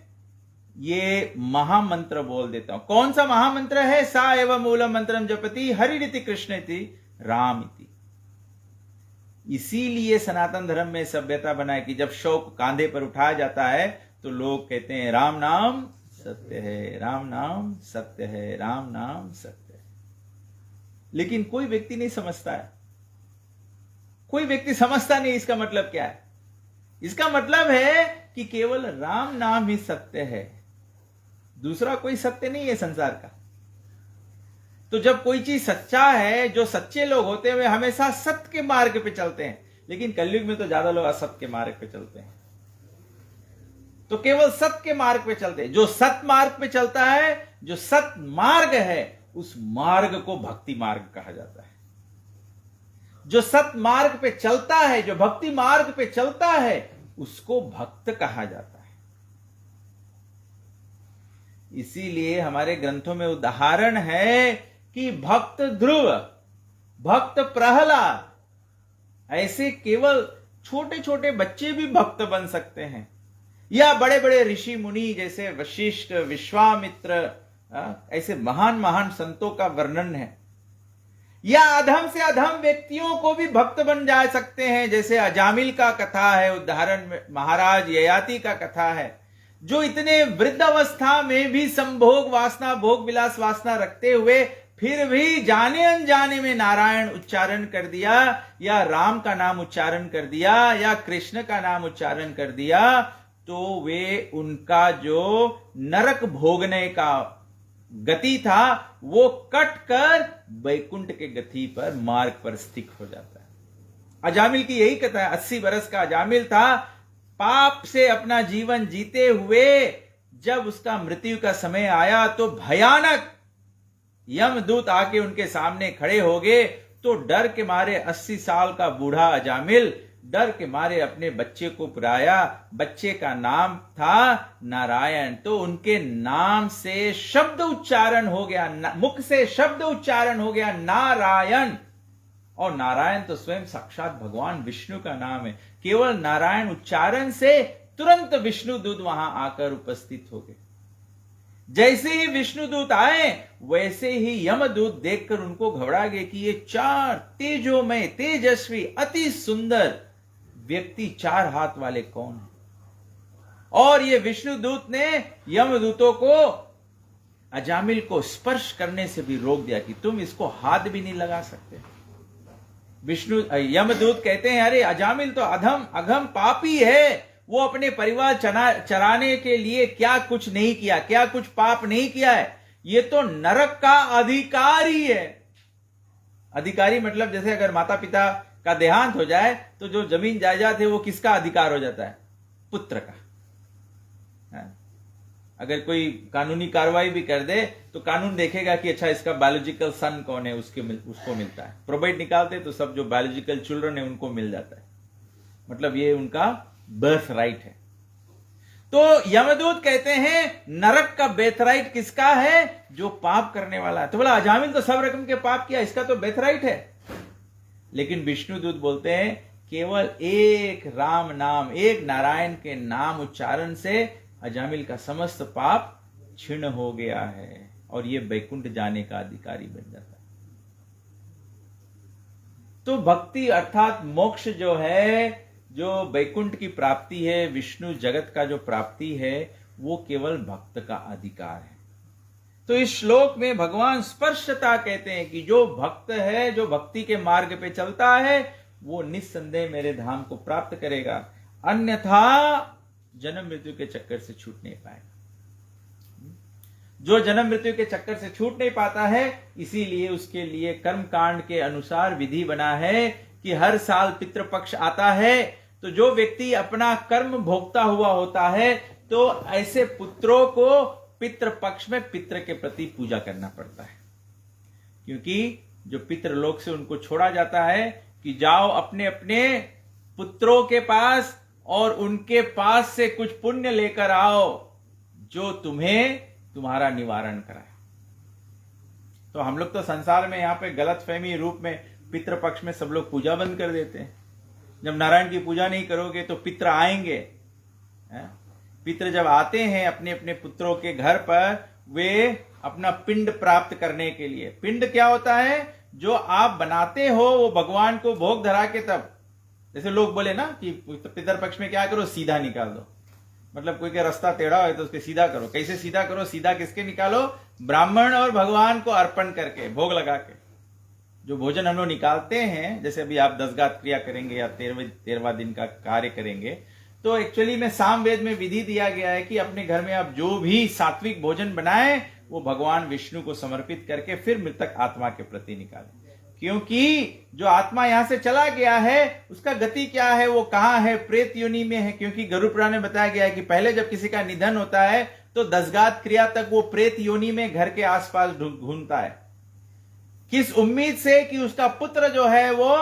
ये महामंत्र बोल देता हूं। कौन सा महामंत्र है? सा एवं मूलम मंत्रम जपति हरिरिति कृष्णति रामिति। इसीलिए सनातन धर्म में सभ्यता बनाए कि जब शोक कांधे पर उठाया जाता है तो लोग कहते हैं राम नाम सत्य है, राम नाम सत्य है, राम नाम सत्य है। लेकिन कोई व्यक्ति नहीं समझता है, कोई व्यक्ति समझता नहीं इसका मतलब क्या है। इसका मतलब है कि केवल राम नाम ही सत्य है, दूसरा कोई सत्य नहीं है संसार का। तो जब कोई चीज सच्चा है, जो सच्चे लोग होते हैं वे हमेशा सत्य के मार्ग पे चलते हैं, लेकिन कलयुग में तो ज्यादा लोग असत्य के मार्ग पे चलते हैं। तो केवल सत्य के मार्ग पे चलते हैं। जो सत्य मार्ग पे चलता है, जो सत्य मार्ग है, उस मार्ग को भक्ति मार्ग कहा जाता है। जो सत्य मार्ग पे चलता है, जो भक्ति मार्ग पे चलता है, उसको भक्त कहा जाता है। इसीलिए हमारे ग्रंथों में उदाहरण है कि भक्त ध्रुव, भक्त प्रहलाद, ऐसे केवल छोटे छोटे बच्चे भी भक्त बन सकते हैं, या बड़े बड़े ऋषि मुनि जैसे वशिष्ठ, विश्वामित्र, ऐसे महान महान संतों का वर्णन है। या अधम से अधम व्यक्तियों को भी भक्त बन जा सकते हैं, जैसे अजामिल का कथा है उदाहरण में, महाराज ययाति का कथा है, जो इतने वृद्ध अवस्था में भी संभोग वासना, भोग विलास वासना रखते हुए फिर भी जाने अनजाने में नारायण उच्चारण कर दिया, या राम का नाम उच्चारण कर दिया, या कृष्ण का नाम उच्चारण कर दिया, तो वे उनका जो नरक भोगने का गति था वो कट कर वैकुंठ के गति पर, मार्ग पर स्थित हो जाता है। अजामिल की यही कथा है। 80 बरस का अजामिल था, पाप से अपना जीवन जीते हुए जब उसका मृत्यु का समय आया तो भयानक यमदूत आके उनके सामने खड़े हो गए। तो डर के मारे 80 साल का बूढ़ा अजामिल डर के मारे अपने बच्चे को पुराया। बच्चे का नाम था नारायण। तो उनके नाम से शब्द उच्चारण हो गया, मुख से शब्द उच्चारण हो गया नारायण। और नारायण तो स्वयं साक्षात भगवान विष्णु का नाम है। केवल नारायण उच्चारण से तुरंत विष्णुदूत वहां आकर उपस्थित हो गए। जैसे ही विष्णुदूत आए वैसे ही यमदूत देखकर उनको घबरा गए कि ये 4 तेजोमय, तेजस्वी, अति सुंदर व्यक्ति 4 हाथ वाले कौन है। और ये विष्णुदूत ने यमदूतों को अजामिल को स्पर्श करने से भी रोक दिया कि तुम इसको हाथ भी नहीं लगा सकते। यमदूत कहते हैं अरे अजामिल तो अघम पापी है, वो अपने परिवार चराने के लिए क्या कुछ नहीं किया, क्या कुछ पाप नहीं किया है, ये तो नरक का अधिकारी है। अधिकारी मतलब जैसे अगर माता पिता का देहांत हो जाए तो जो जमीन जायदाद है वो किसका अधिकार हो जाता है? पुत्र का। अगर कोई कानूनी कार्रवाई भी कर दे तो कानून देखेगा कि अच्छा इसका बायोलॉजिकल सन कौन है, उसको मिलता है। प्रोबेट निकालते तो सब जो बायोलॉजिकल चिल्ड्रन है उनको मिल जाता है, मतलब ये उनका बर्थ राइट है। तो यमदूत कहते हैं नरक का बेथ राइट किसका है? जो पाप करने वाला है। तो बोला अजामिल तो सब रकम के पाप किया, इसका तो बेथ राइट है। लेकिन विष्णुदूत बोलते हैं केवल एक राम नाम, एक नारायण के नाम उच्चारण से अजामिल का समस्त पाप क्षीण हो गया है और ये वैकुंठ जाने का अधिकारी बन जाता है। तो भक्ति अर्थात मोक्ष जो है, जो वैकुंठ की प्राप्ति है, विष्णु जगत का जो प्राप्ति है, वो केवल भक्त का अधिकार है। तो इस श्लोक में भगवान स्पर्शता कहते हैं कि जो भक्त है, जो भक्ति के मार्ग पे चलता है, वो निस्संदेह मेरे धाम को प्राप्त करेगा, अन्यथा जन्म मृत्यु के चक्कर से छूट नहीं पाएगा। जो जन्म मृत्यु के चक्कर से छूट नहीं पाता है, इसीलिए उसके लिए कर्म कांड के अनुसार विधि बना है कि हर साल पितृपक्ष आता है। तो जो व्यक्ति अपना कर्म भोगता हुआ होता है, तो ऐसे पुत्रों को पितृपक्ष में पितृ के प्रति पूजा करना पड़ता है, क्योंकि जो पितृलोक से उनको छोड़ा जाता है कि जाओ अपने अपने पुत्रों के पास और उनके पास से कुछ पुण्य लेकर आओ जो तुम्हें तुम्हारा निवारण कराए। तो हम लोग तो संसार में यहां पे गलतफहमी रूप में पितृपक्ष में सब लोग पूजा बंद कर देते हैं। जब नारायण की पूजा नहीं करोगे तो पितृ आएंगे। पितृ जब आते हैं अपने अपने पुत्रों के घर पर, वे अपना पिंड प्राप्त करने के लिए। पिंड क्या होता है? जो आप बनाते हो वो भगवान को भोग धरा के, तब जैसे लोग बोले ना कि पितृपक्ष में क्या करो, सीधा निकाल दो। मतलब कोई का रास्ता टेढ़ा हो तो उसके सीधा करो। कैसे सीधा करो? सीधा किसके निकालो? ब्राह्मण और भगवान को अर्पण करके, भोग लगा के। जो भोजन हम लोग निकालते हैं, जैसे अभी आप 10 गात क्रिया करेंगे या 13वां दिन का कार्य करेंगे, तो एक्चुअली में सामवेद में विधि दिया गया है कि अपने घर में आप जो भी सात्विक भोजन बनाएं वो भगवान विष्णु को समर्पित करके फिर मृतक आत्मा के प्रति निकालें। क्योंकि जो आत्मा यहां से चला गया है उसका गति क्या है, वो कहां है? प्रेत योनि में है। क्योंकि गरुड़ पुराण में बताया गया है कि पहले जब किसी का निधन होता है तो 10 गात क्रिया तक वो प्रेत योनि में घर के आसपास घूमता है। किस उम्मीद से कि उसका पुत्र जो है वो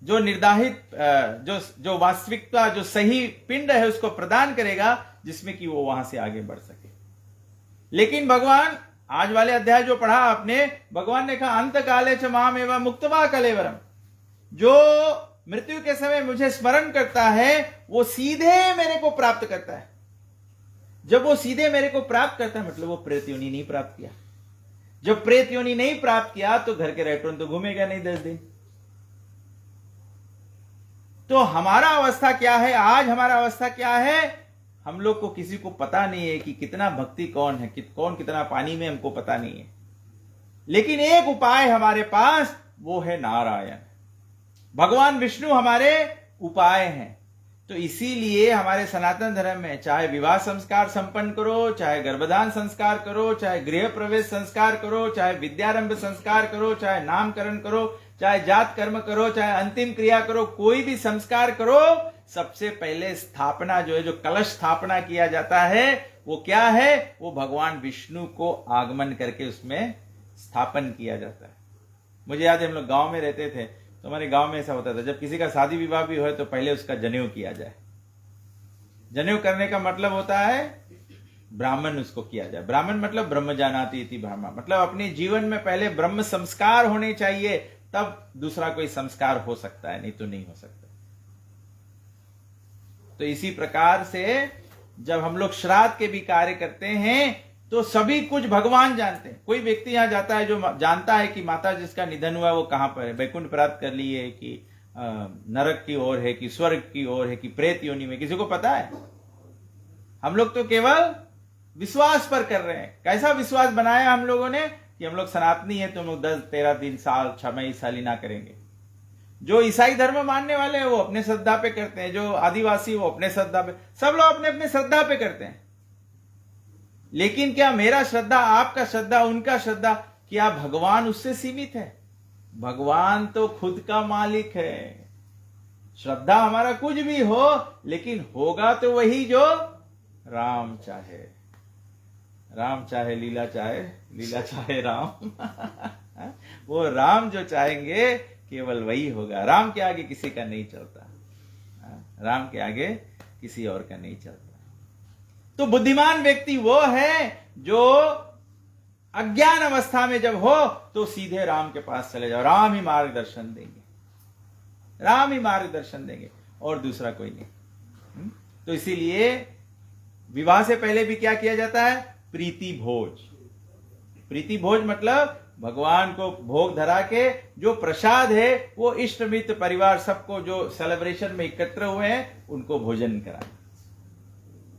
जो निर्धारित जो वास्तविकता, जो सही पिंड है उसको प्रदान करेगा, जिसमें कि वो वहां से आगे बढ़ सके। लेकिन भगवान, आज वाले अध्याय जो पढ़ा आपने, भगवान ने कहा अंत काले च माम एवं मुक्तवा कलेवरम। जो मृत्यु के समय मुझे स्मरण करता है वो सीधे मेरे को प्राप्त करता है। जब वो सीधे मेरे को प्राप्त करता है मतलब वो प्रेत योनि नहीं प्राप्त किया। जब प्रेत योनि नहीं प्राप्त किया तो घर के रेस्टोरेंट तो घूमेगा नहीं 10 दिन। तो हमारा अवस्था क्या है आज? हमारा अवस्था क्या है? हम लोग को किसी को पता नहीं है कि कितना भक्ति कौन है, कौन कितना पानी में, हमको पता नहीं है। लेकिन एक उपाय हमारे पास, वो है नारायण। भगवान विष्णु हमारे उपाय हैं। तो इसीलिए हमारे सनातन धर्म में चाहे विवाह संस्कार संपन्न करो, चाहे गर्भधान संस्कार करो, चाहे गृह प्रवेश संस्कार करो, चाहे विद्यारंभ संस्कार करो, चाहे नामकरण करो, चाहे जात कर्म करो, चाहे अंतिम क्रिया करो, कोई भी संस्कार करो, सबसे पहले स्थापना जो है, जो कलश स्थापना किया जाता है, वो क्या है? वो भगवान विष्णु को आगमन करके उसमें स्थापन किया जाता है। मुझे याद है हम लोग गांव में रहते थे, तो हमारे गांव में ऐसा होता था, जब किसी का शादी विवाह भी हो तो पहले उसका जनेऊ किया जाए। जनेऊ करने का मतलब होता है ब्राह्मण उसको किया जाए। ब्राह्मण मतलब ब्रह्म जानाति इति ब्रह्म, मतलब अपने जीवन में पहले ब्रह्म संस्कार होने चाहिए, तब दूसरा कोई संस्कार हो सकता है, नहीं तो नहीं हो सकता। तो इसी प्रकार से जब हम लोग श्राद्ध के भी कार्य करते हैं तो सभी कुछ भगवान जानते हैं। कोई व्यक्ति यहां जाता है जो जानता है कि माता जिसका निधन हुआ है वो कहां पर है, वैकुंठ प्राप्त कर ली है कि नरक की ओर है कि स्वर्ग की ओर है कि प्रेत योनि में, किसी को पता है? हम लोग तो केवल विश्वास पर कर रहे हैं। कैसा विश्वास बनाया हम लोगों ने कि हम लोग सनातनी है तो हम लोग 10, 13 दिन, साल, 6 महीने सालिना करेंगे। जो ईसाई धर्म मानने वाले हैं वो अपने श्रद्धा पे करते हैं, जो आदिवासी वो अपने श्रद्धा पे, सब लोग अपने अपने श्रद्धा पे करते हैं। लेकिन क्या मेरा श्रद्धा, आपका श्रद्धा, उनका श्रद्धा, क्या भगवान उससे सीमित है? भगवान तो खुद का मालिक है। श्रद्धा हमारा कुछ भी हो, लेकिन होगा तो वही जो राम चाहे। राम चाहे लीला चाहे, लीला चाहे राम। वो राम जो चाहेंगे केवल वही होगा। राम के आगे किसी का नहीं चलता, राम के आगे किसी और का नहीं चलता। तो बुद्धिमान व्यक्ति वो है जो अज्ञान अवस्था में जब हो तो सीधे राम के पास चले जाओ, राम ही मार्गदर्शन देंगे, राम ही मार्गदर्शन देंगे, और दूसरा कोई नहीं। तो इसीलिए विवाह से पहले भी क्या किया जाता है? प्रीति भोज। प्रीति भोज मतलब भगवान को भोग धरा के जो प्रसाद है वो इष्ट मित्र परिवार सबको जो सेलिब्रेशन में एकत्र हुए हैं उनको भोजन कराए।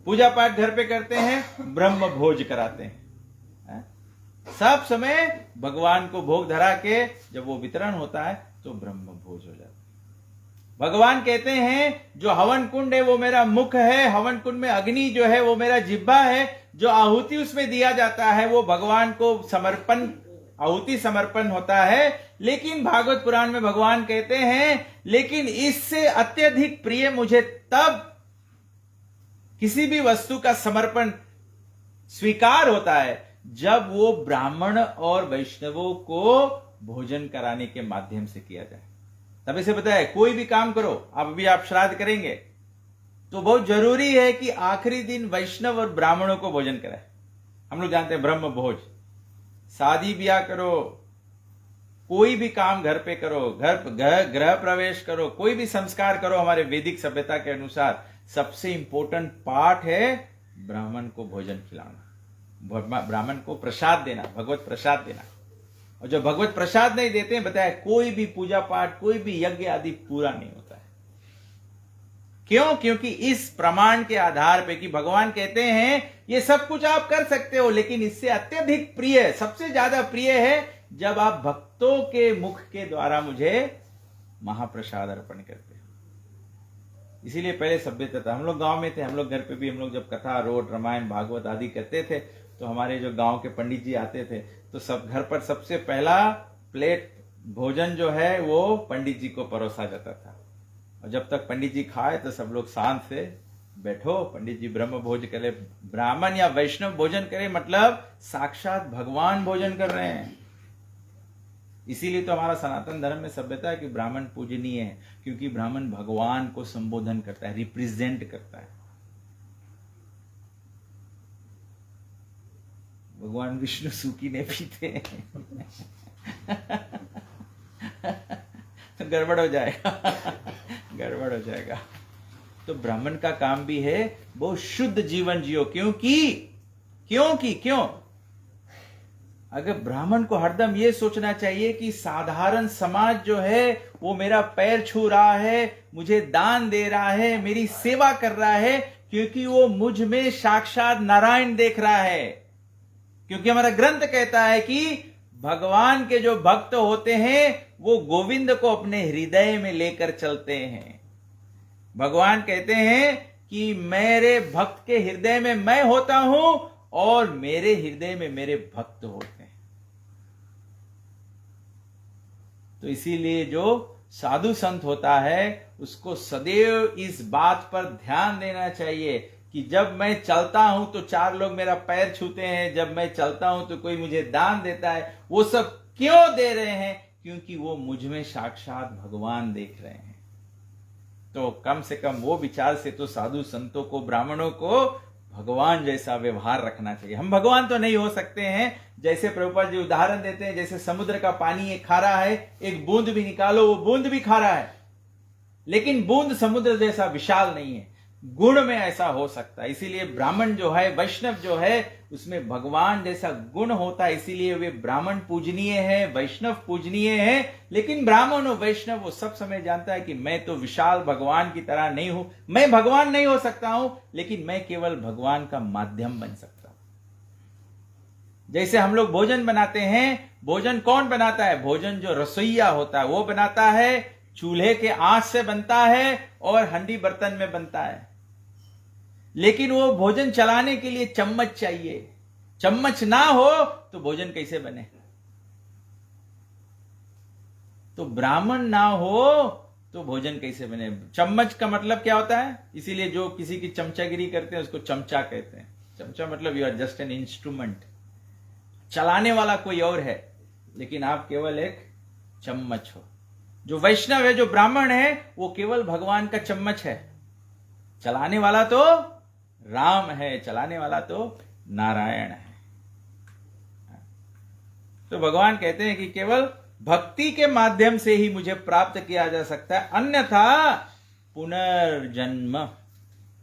पूजा पाठ घर पे करते हैं, ब्रह्म भोज कराते हैं। सब समय भगवान को भोग धरा के जब वो वितरण होता है तो ब्रह्म भोज हो जाता है। भगवान कहते हैं जो हवन कुंड है वो मेरा मुख है, हवन कुंड में अग्नि जो है वो मेरा जिह्वा है, जो आहुति उसमें दिया जाता है वो भगवान को समर्पण, आहुति समर्पण होता है। लेकिन भागवत पुराण में भगवान कहते हैं लेकिन इससे अत्यधिक प्रिय मुझे तब किसी भी वस्तु का समर्पण स्वीकार होता है जब वो ब्राह्मण और वैष्णवों को भोजन कराने के माध्यम से किया जाए। तभी से बताया कोई भी काम करो, अब अभी आप श्राद्ध करेंगे तो बहुत जरूरी है कि आखिरी दिन वैष्णव और ब्राह्मणों को भोजन कराए। हम लोग जानते हैं ब्रह्म भोज। शादी ब्याह करो, कोई भी काम घर पे करो, गृह प्रवेश करो, कोई भी संस्कार करो, हमारे वैदिक सभ्यता के अनुसार सबसे इंपॉर्टेंट पार्ट है ब्राह्मण को भोजन खिलाना, ब्राह्मण को प्रसाद देना, भगवत प्रसाद देना। और जो भगवत प्रसाद नहीं देते हैं, बताया कोई भी पूजा पाठ, कोई भी यज्ञ आदि पूरा नहीं होता है। क्यों? क्योंकि इस प्रमाण के आधार पे कि भगवान कहते हैं ये सब कुछ आप कर सकते हो, लेकिन इससे अत्यधिक प्रिय, सबसे ज्यादा प्रिय है जब आप भक्तों के मुख के द्वारा मुझे महाप्रसाद अर्पण करते हो। इसीलिए पहले सभ्यता था। हम लोग गांव में थे, हम लोग घर पे भी हम लोग जब कथा, रोट, रामायण, भागवत आदि करते थे तो हमारे जो गांव के पंडित जी आते थे तो सब घर पर सबसे पहला प्लेट भोजन जो है वो पंडित जी को परोसा जाता था। और जब तक पंडित जी खाए तो सब लोग शांत से बैठो, पंडित जी ब्रह्म भोज करे। ब्राह्मण या वैष्णव भोजन करे मतलब साक्षात भगवान भोजन कर रहे हैं। इसीलिए तो हमारा सनातन धर्म में सभ्यता है कि ब्राह्मण पूजनीय है, क्योंकि ब्राह्मण भगवान को संबोधन करता है, रिप्रेजेंट करता है। भगवान विष्णु सूखी नहीं पीते तो गड़बड़ हो जाएगा, गड़बड़ हो जाएगा। तो ब्राह्मण का काम भी है बहुत शुद्ध जीवन जियो। क्यों? अगर ब्राह्मण को हरदम ये सोचना चाहिए कि साधारण समाज जो है वो मेरा पैर छू रहा है, मुझे दान दे रहा है, मेरी सेवा कर रहा है, क्योंकि वो मुझ में साक्षात नारायण देख रहा है। क्योंकि हमारा ग्रंथ कहता है कि भगवान के जो भक्त होते हैं वो गोविंद को अपने हृदय में लेकर चलते हैं। भगवान कहते हैं कि मेरे भक्त के हृदय में मैं होता हूं और मेरे हृदय में मेरे भक्त होते हैं। तो इसीलिए जो साधु संत होता है उसको सदैव इस बात पर ध्यान देना चाहिए कि जब मैं चलता हूं तो चार लोग मेरा पैर छूते हैं, जब मैं चलता हूं तो कोई मुझे दान देता है। वो सब क्यों दे रहे हैं? क्योंकि वो मुझ में साक्षात भगवान देख रहे हैं। तो कम से कम वो विचार से तो साधु संतों को, ब्राह्मणों को भगवान जैसा व्यवहार रखना चाहिए। हम भगवान तो नहीं हो सकते हैं। जैसे प्रभुपाद जी उदाहरण देते हैं, जैसे समुद्र का पानी एक खारा है, एक बूंद भी निकालो वो बूंद भी खारा है, लेकिन बूंद समुद्र जैसा विशाल नहीं है। गुण में ऐसा हो सकता है। इसीलिए ब्राह्मण जो है, वैष्णव जो है, उसमें भगवान जैसा गुण होता है। इसीलिए वे ब्राह्मण पूजनीय है, वैष्णव पूजनीय है। लेकिन ब्राह्मण और वैष्णव वो सब समय जानता है कि मैं तो विशाल भगवान की तरह नहीं हूं, मैं भगवान नहीं हो सकता हूं, लेकिन मैं केवल भगवान का माध्यम बन सकता हूं। जैसे हम लोग भोजन बनाते हैं, भोजन कौन बनाता है? भोजन जो रसोइया होता है वो बनाता है, चूल्हे के आंच से बनता है और हंडी बर्तन में बनता है। लेकिन वो भोजन चलाने के लिए चम्मच चाहिए। चम्मच ना हो तो भोजन कैसे बने? तो ब्राह्मण ना हो तो भोजन कैसे बने? चम्मच का मतलब क्या होता है? इसीलिए जो किसी की चमचागिरी करते हैं उसको चमचा कहते हैं। चमचा मतलब you are just an instrument, चलाने वाला कोई और है, लेकिन आप केवल एक चम्मच हो। जो वैष्णव है, जो ब्राह्मण है, वो केवल भगवान का चम्मच है। चलाने वाला तो राम है, चलाने वाला तो नारायण है। तो भगवान कहते हैं कि केवल भक्ति के माध्यम से ही मुझे प्राप्त किया जा सकता है, अन्यथा पुनर्जन्म,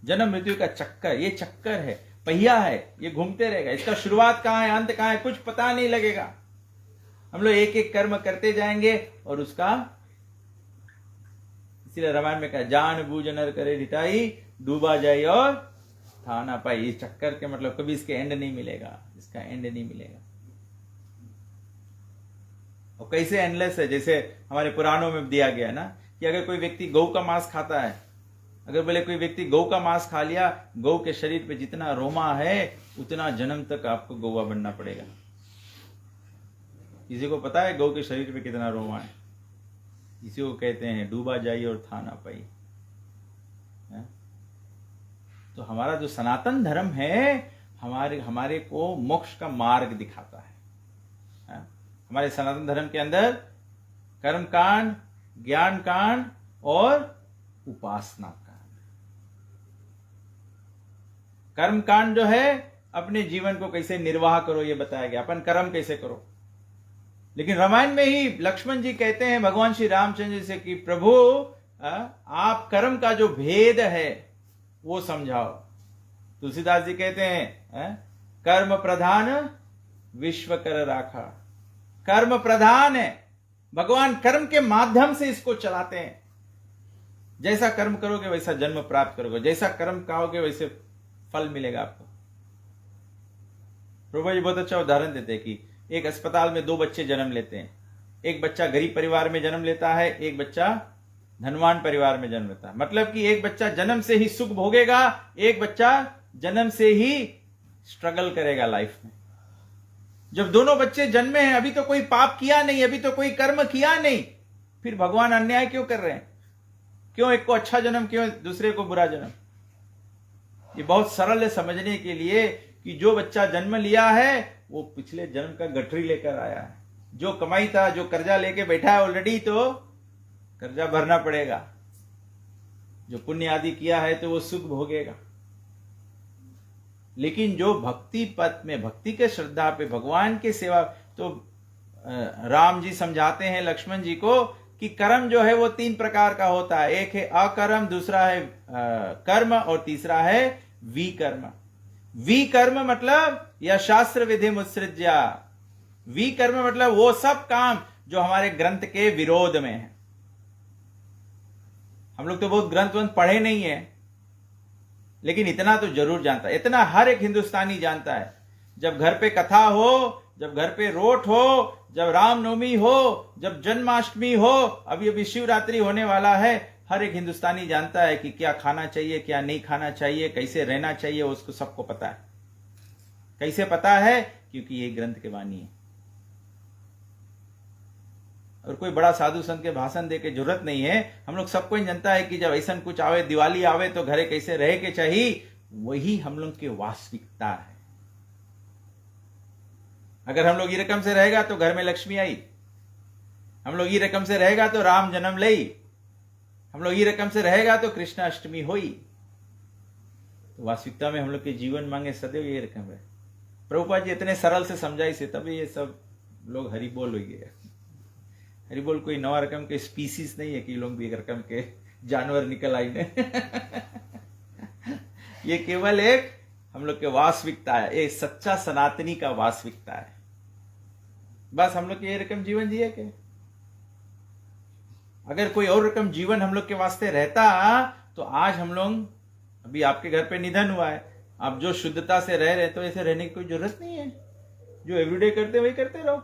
जन्म मृत्यु का चक्कर, ये चक्कर है, पहिया है, ये घूमते रहेगा। इसका शुरुआत कहां है, अंत कहां है, कुछ पता नहीं लगेगा। हम लोग एक एक कर्म करते जाएंगे और उसका, इसीलिए रामायण में कहा, जान बूझ नर करे ढिठाई, डूबा जाए और था ना पाई। ये चक्कर के मतलब कभी इसके एंड नहीं मिलेगा, इसका एंड नहीं मिलेगा। और कैसे एंडलेस है? जैसे हमारे पुराणों में दिया गया ना कि अगर कोई व्यक्ति गौ का मांस खाता है, अगर बोले कोई व्यक्ति गौ का मांस खा लिया, गौ के शरीर पे जितना रोमा है उतना जन्म तक आपको गौवा बनना पड़ेगा। किसी को पता है गौ के शरीर पे कितना रोमा है? इसी को कहते हैं डूबा जाई और था ना पाई। तो हमारा जो सनातन धर्म है हमारे को मोक्ष का मार्ग दिखाता है। हमारे सनातन धर्म के अंदर कर्म कांड, ज्ञान कांड और उपासना कांड। कर्म कांड जो है अपने जीवन को कैसे निर्वाह करो ये बताया गया, अपन कर्म कैसे करो। लेकिन रामायण में ही लक्ष्मण जी कहते हैं भगवान श्री रामचंद्र जी से कि प्रभु आप कर्म का जो भेद है वो समझाओ। तुलसीदास जी कहते हैं कर्म प्रधान विश्व कर राखा। कर्म प्रधान है, भगवान कर्म के माध्यम से इसको चलाते हैं। जैसा कर्म करोगे वैसा जन्म प्राप्त करोगे, जैसा कर्म खाओगे वैसे फल मिलेगा आपको। प्रभु जी बहुत अच्छा उदाहरण देते हैं कि एक अस्पताल में दो बच्चे जन्म लेते हैं। एक बच्चा गरीब परिवार में जन्म लेता है, एक बच्चा धनवान परिवार में जन्म लेता है। मतलब कि एक बच्चा जन्म से ही सुख भोगेगा, एक बच्चा जन्म से ही स्ट्रगल करेगा लाइफ में। जब दोनों बच्चे जन्मे हैं, अभी तो कोई पाप किया नहीं, अभी तो कोई कर्म किया नहीं, फिर भगवान अन्याय क्यों कर रहे हैं? क्यों एक को अच्छा जन्म, क्यों दूसरे को बुरा जन्म? ये बहुत सरल है समझने के लिए कि जो बच्चा जन्म लिया है वो पिछले जन्म का गठरी लेकर आया है। जो कमाई था, जो कर्जा लेके बैठा है ऑलरेडी, तो कर्जा भरना पड़ेगा। जो पुण्य आदि किया है तो वो सुख भोगेगा। लेकिन जो भक्ति पथ में, भक्ति के श्रद्धा पे, भगवान के सेवा, तो राम जी समझाते हैं लक्ष्मण जी को कि कर्म जो है वो तीन प्रकार का होता है। एक है अकर्म, दूसरा है कर्म और तीसरा है विकर्म। विकर्म मतलब यह शास्त्र विधि मुत्सृज्या। विकर्म मतलब वो सब काम जो हमारे ग्रंथ के विरोध में है। हम लोग तो बहुत ग्रंथ पढ़े नहीं है, लेकिन इतना तो जरूर जानता है, इतना हर एक हिंदुस्तानी जानता है, जब घर पे कथा हो, जब घर पे रोट हो, जब रामनवमी हो, जब जन्माष्टमी हो, अभी अभी शिवरात्रि होने वाला है, हर एक हिंदुस्तानी जानता है कि क्या खाना चाहिए, क्या नहीं खाना चाहिए, कैसे रहना चाहिए, उसको सबको पता है। कैसे पता है? क्योंकि ये ग्रंथ के वाणी है। और कोई बड़ा साधु संत के भाषण दे के जरूरत नहीं है, हम लोग सबको ही जानता है कि जब ऐसा कुछ आवे, दिवाली आवे, तो घरे कैसे रहे के चाहिए, वही हम लोग की वास्तविकता है। अगर हम लोग ये रकम से रहेगा तो घर में लक्ष्मी आई, हम लोग ये रकम से रहेगा तो राम जन्म लई, हम लोग ये रकम से रहेगा तो कृष्ण अष्टमी हुई। तो वास्तविकता में हम लोग के जीवन मांगे सदैव ये रकम है। प्रभुपाद जी इतने सरल से समझाई से तभी ये सब लोग हरि बोल हो गए। हरि बोल कोई नवा रकम के स्पीसीज नहीं है कि लोग भी एक रकम के जानवर निकल आई ने। ये केवल एक हम लोग के वास्तविकता है, ये सच्चा सनातनी का वास्तविकता है। बस हम लोग के ये रकम जीवन जिए के, अगर कोई और रकम जीवन हम लोग के वास्ते रहता तो आज हम लोग, अभी आपके घर पे निधन हुआ है, आप जो शुद्धता से रह रहे तो ऐसे रहने की कोई जरूरत नहीं है, जो एवरीडे करते वही करते रहो।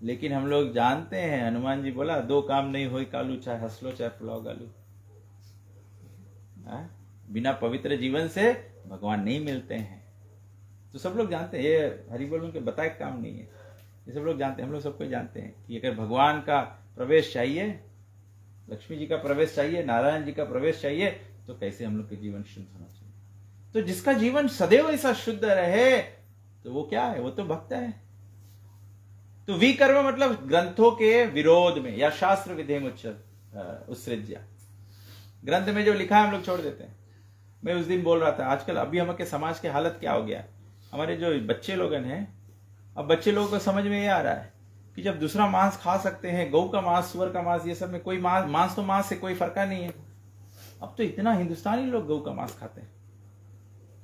लेकिन हम लोग जानते हैं, हनुमान जी बोला, दो काम नहीं होई कालू, चाहे हंस लो चाहे फुलाओ गालू। बिना पवित्र जीवन से भगवान नहीं मिलते हैं। तो सब लोग जानते हैं, ये हरि बोल के बताए काम नहीं है, ये सब लोग जानते हैं, हम लोग सबको जानते हैं कि अगर भगवान का प्रवेश चाहिए, लक्ष्मी जी का प्रवेश चाहिए, नारायण जी का प्रवेश चाहिए, तो कैसे हम लोग के जीवन शुद्ध होना चाहिए। तो जिसका जीवन सदैव ऐसा शुद्ध रहे तो वो क्या है? वो तो भक्त है। तो विकर्म मतलब ग्रंथों के विरोध में, या शास्त्र विधेय उत्सृज्य, ग्रंथ में जो लिखा है हम लोग छोड़ देते हैं। मैं उस दिन बोल रहा था, आजकल अभी हमारे समाज की हालत क्या हो गया, हमारे जो बच्चे लोग हैं, अब बच्चे लोगों को समझ में ये आ रहा है कि जब दूसरा मांस खा सकते हैं, गौ का मांस, सुअर का मांस, ये सब में कोई मांस तो मांस से कोई फर्क नहीं है। अब तो इतना हिंदुस्तानी लोग गौ का मांस खाते हैं,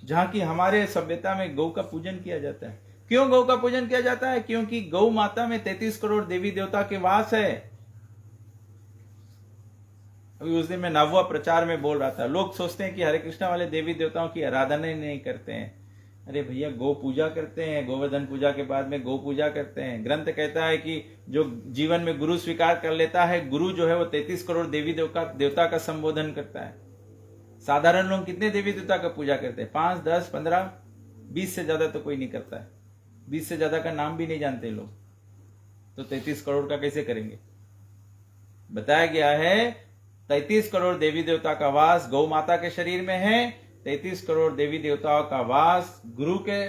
जहां की हमारे सभ्यता में गौ का पूजन किया जाता है। क्यों गौ का पूजन किया जाता है? क्योंकि गौ माता में 33 करोड़ देवी देवता के वास है। अभी उस दिन मैं नववा प्रचार में बोल रहा था, लोग सोचते हैं कि हरे कृष्णा वाले देवी देवताओं की आराधना ही नहीं करते हैं। अरे भैया, गौ पूजा करते हैं, गोवर्धन पूजा के बाद में गौ पूजा करते हैं। ग्रंथ कहता है कि जो जीवन में गुरु स्वीकार कर लेता है, गुरु जो है वो 33 करोड़ देवी देवता का संबोधन करता है। साधारण लोग कितने देवी देवता का पूजा करते हैं? 5, 10, 15, 20 से ज्यादा तो कोई नहीं करता है। 20 से ज्यादा का नाम भी नहीं जानते लोग, तो 33 करोड़ का कैसे करेंगे? बताया गया है 33 करोड़ देवी देवता का वास गौ माता के शरीर में है, 33 करोड़ देवी देवताओं का वास गुरु के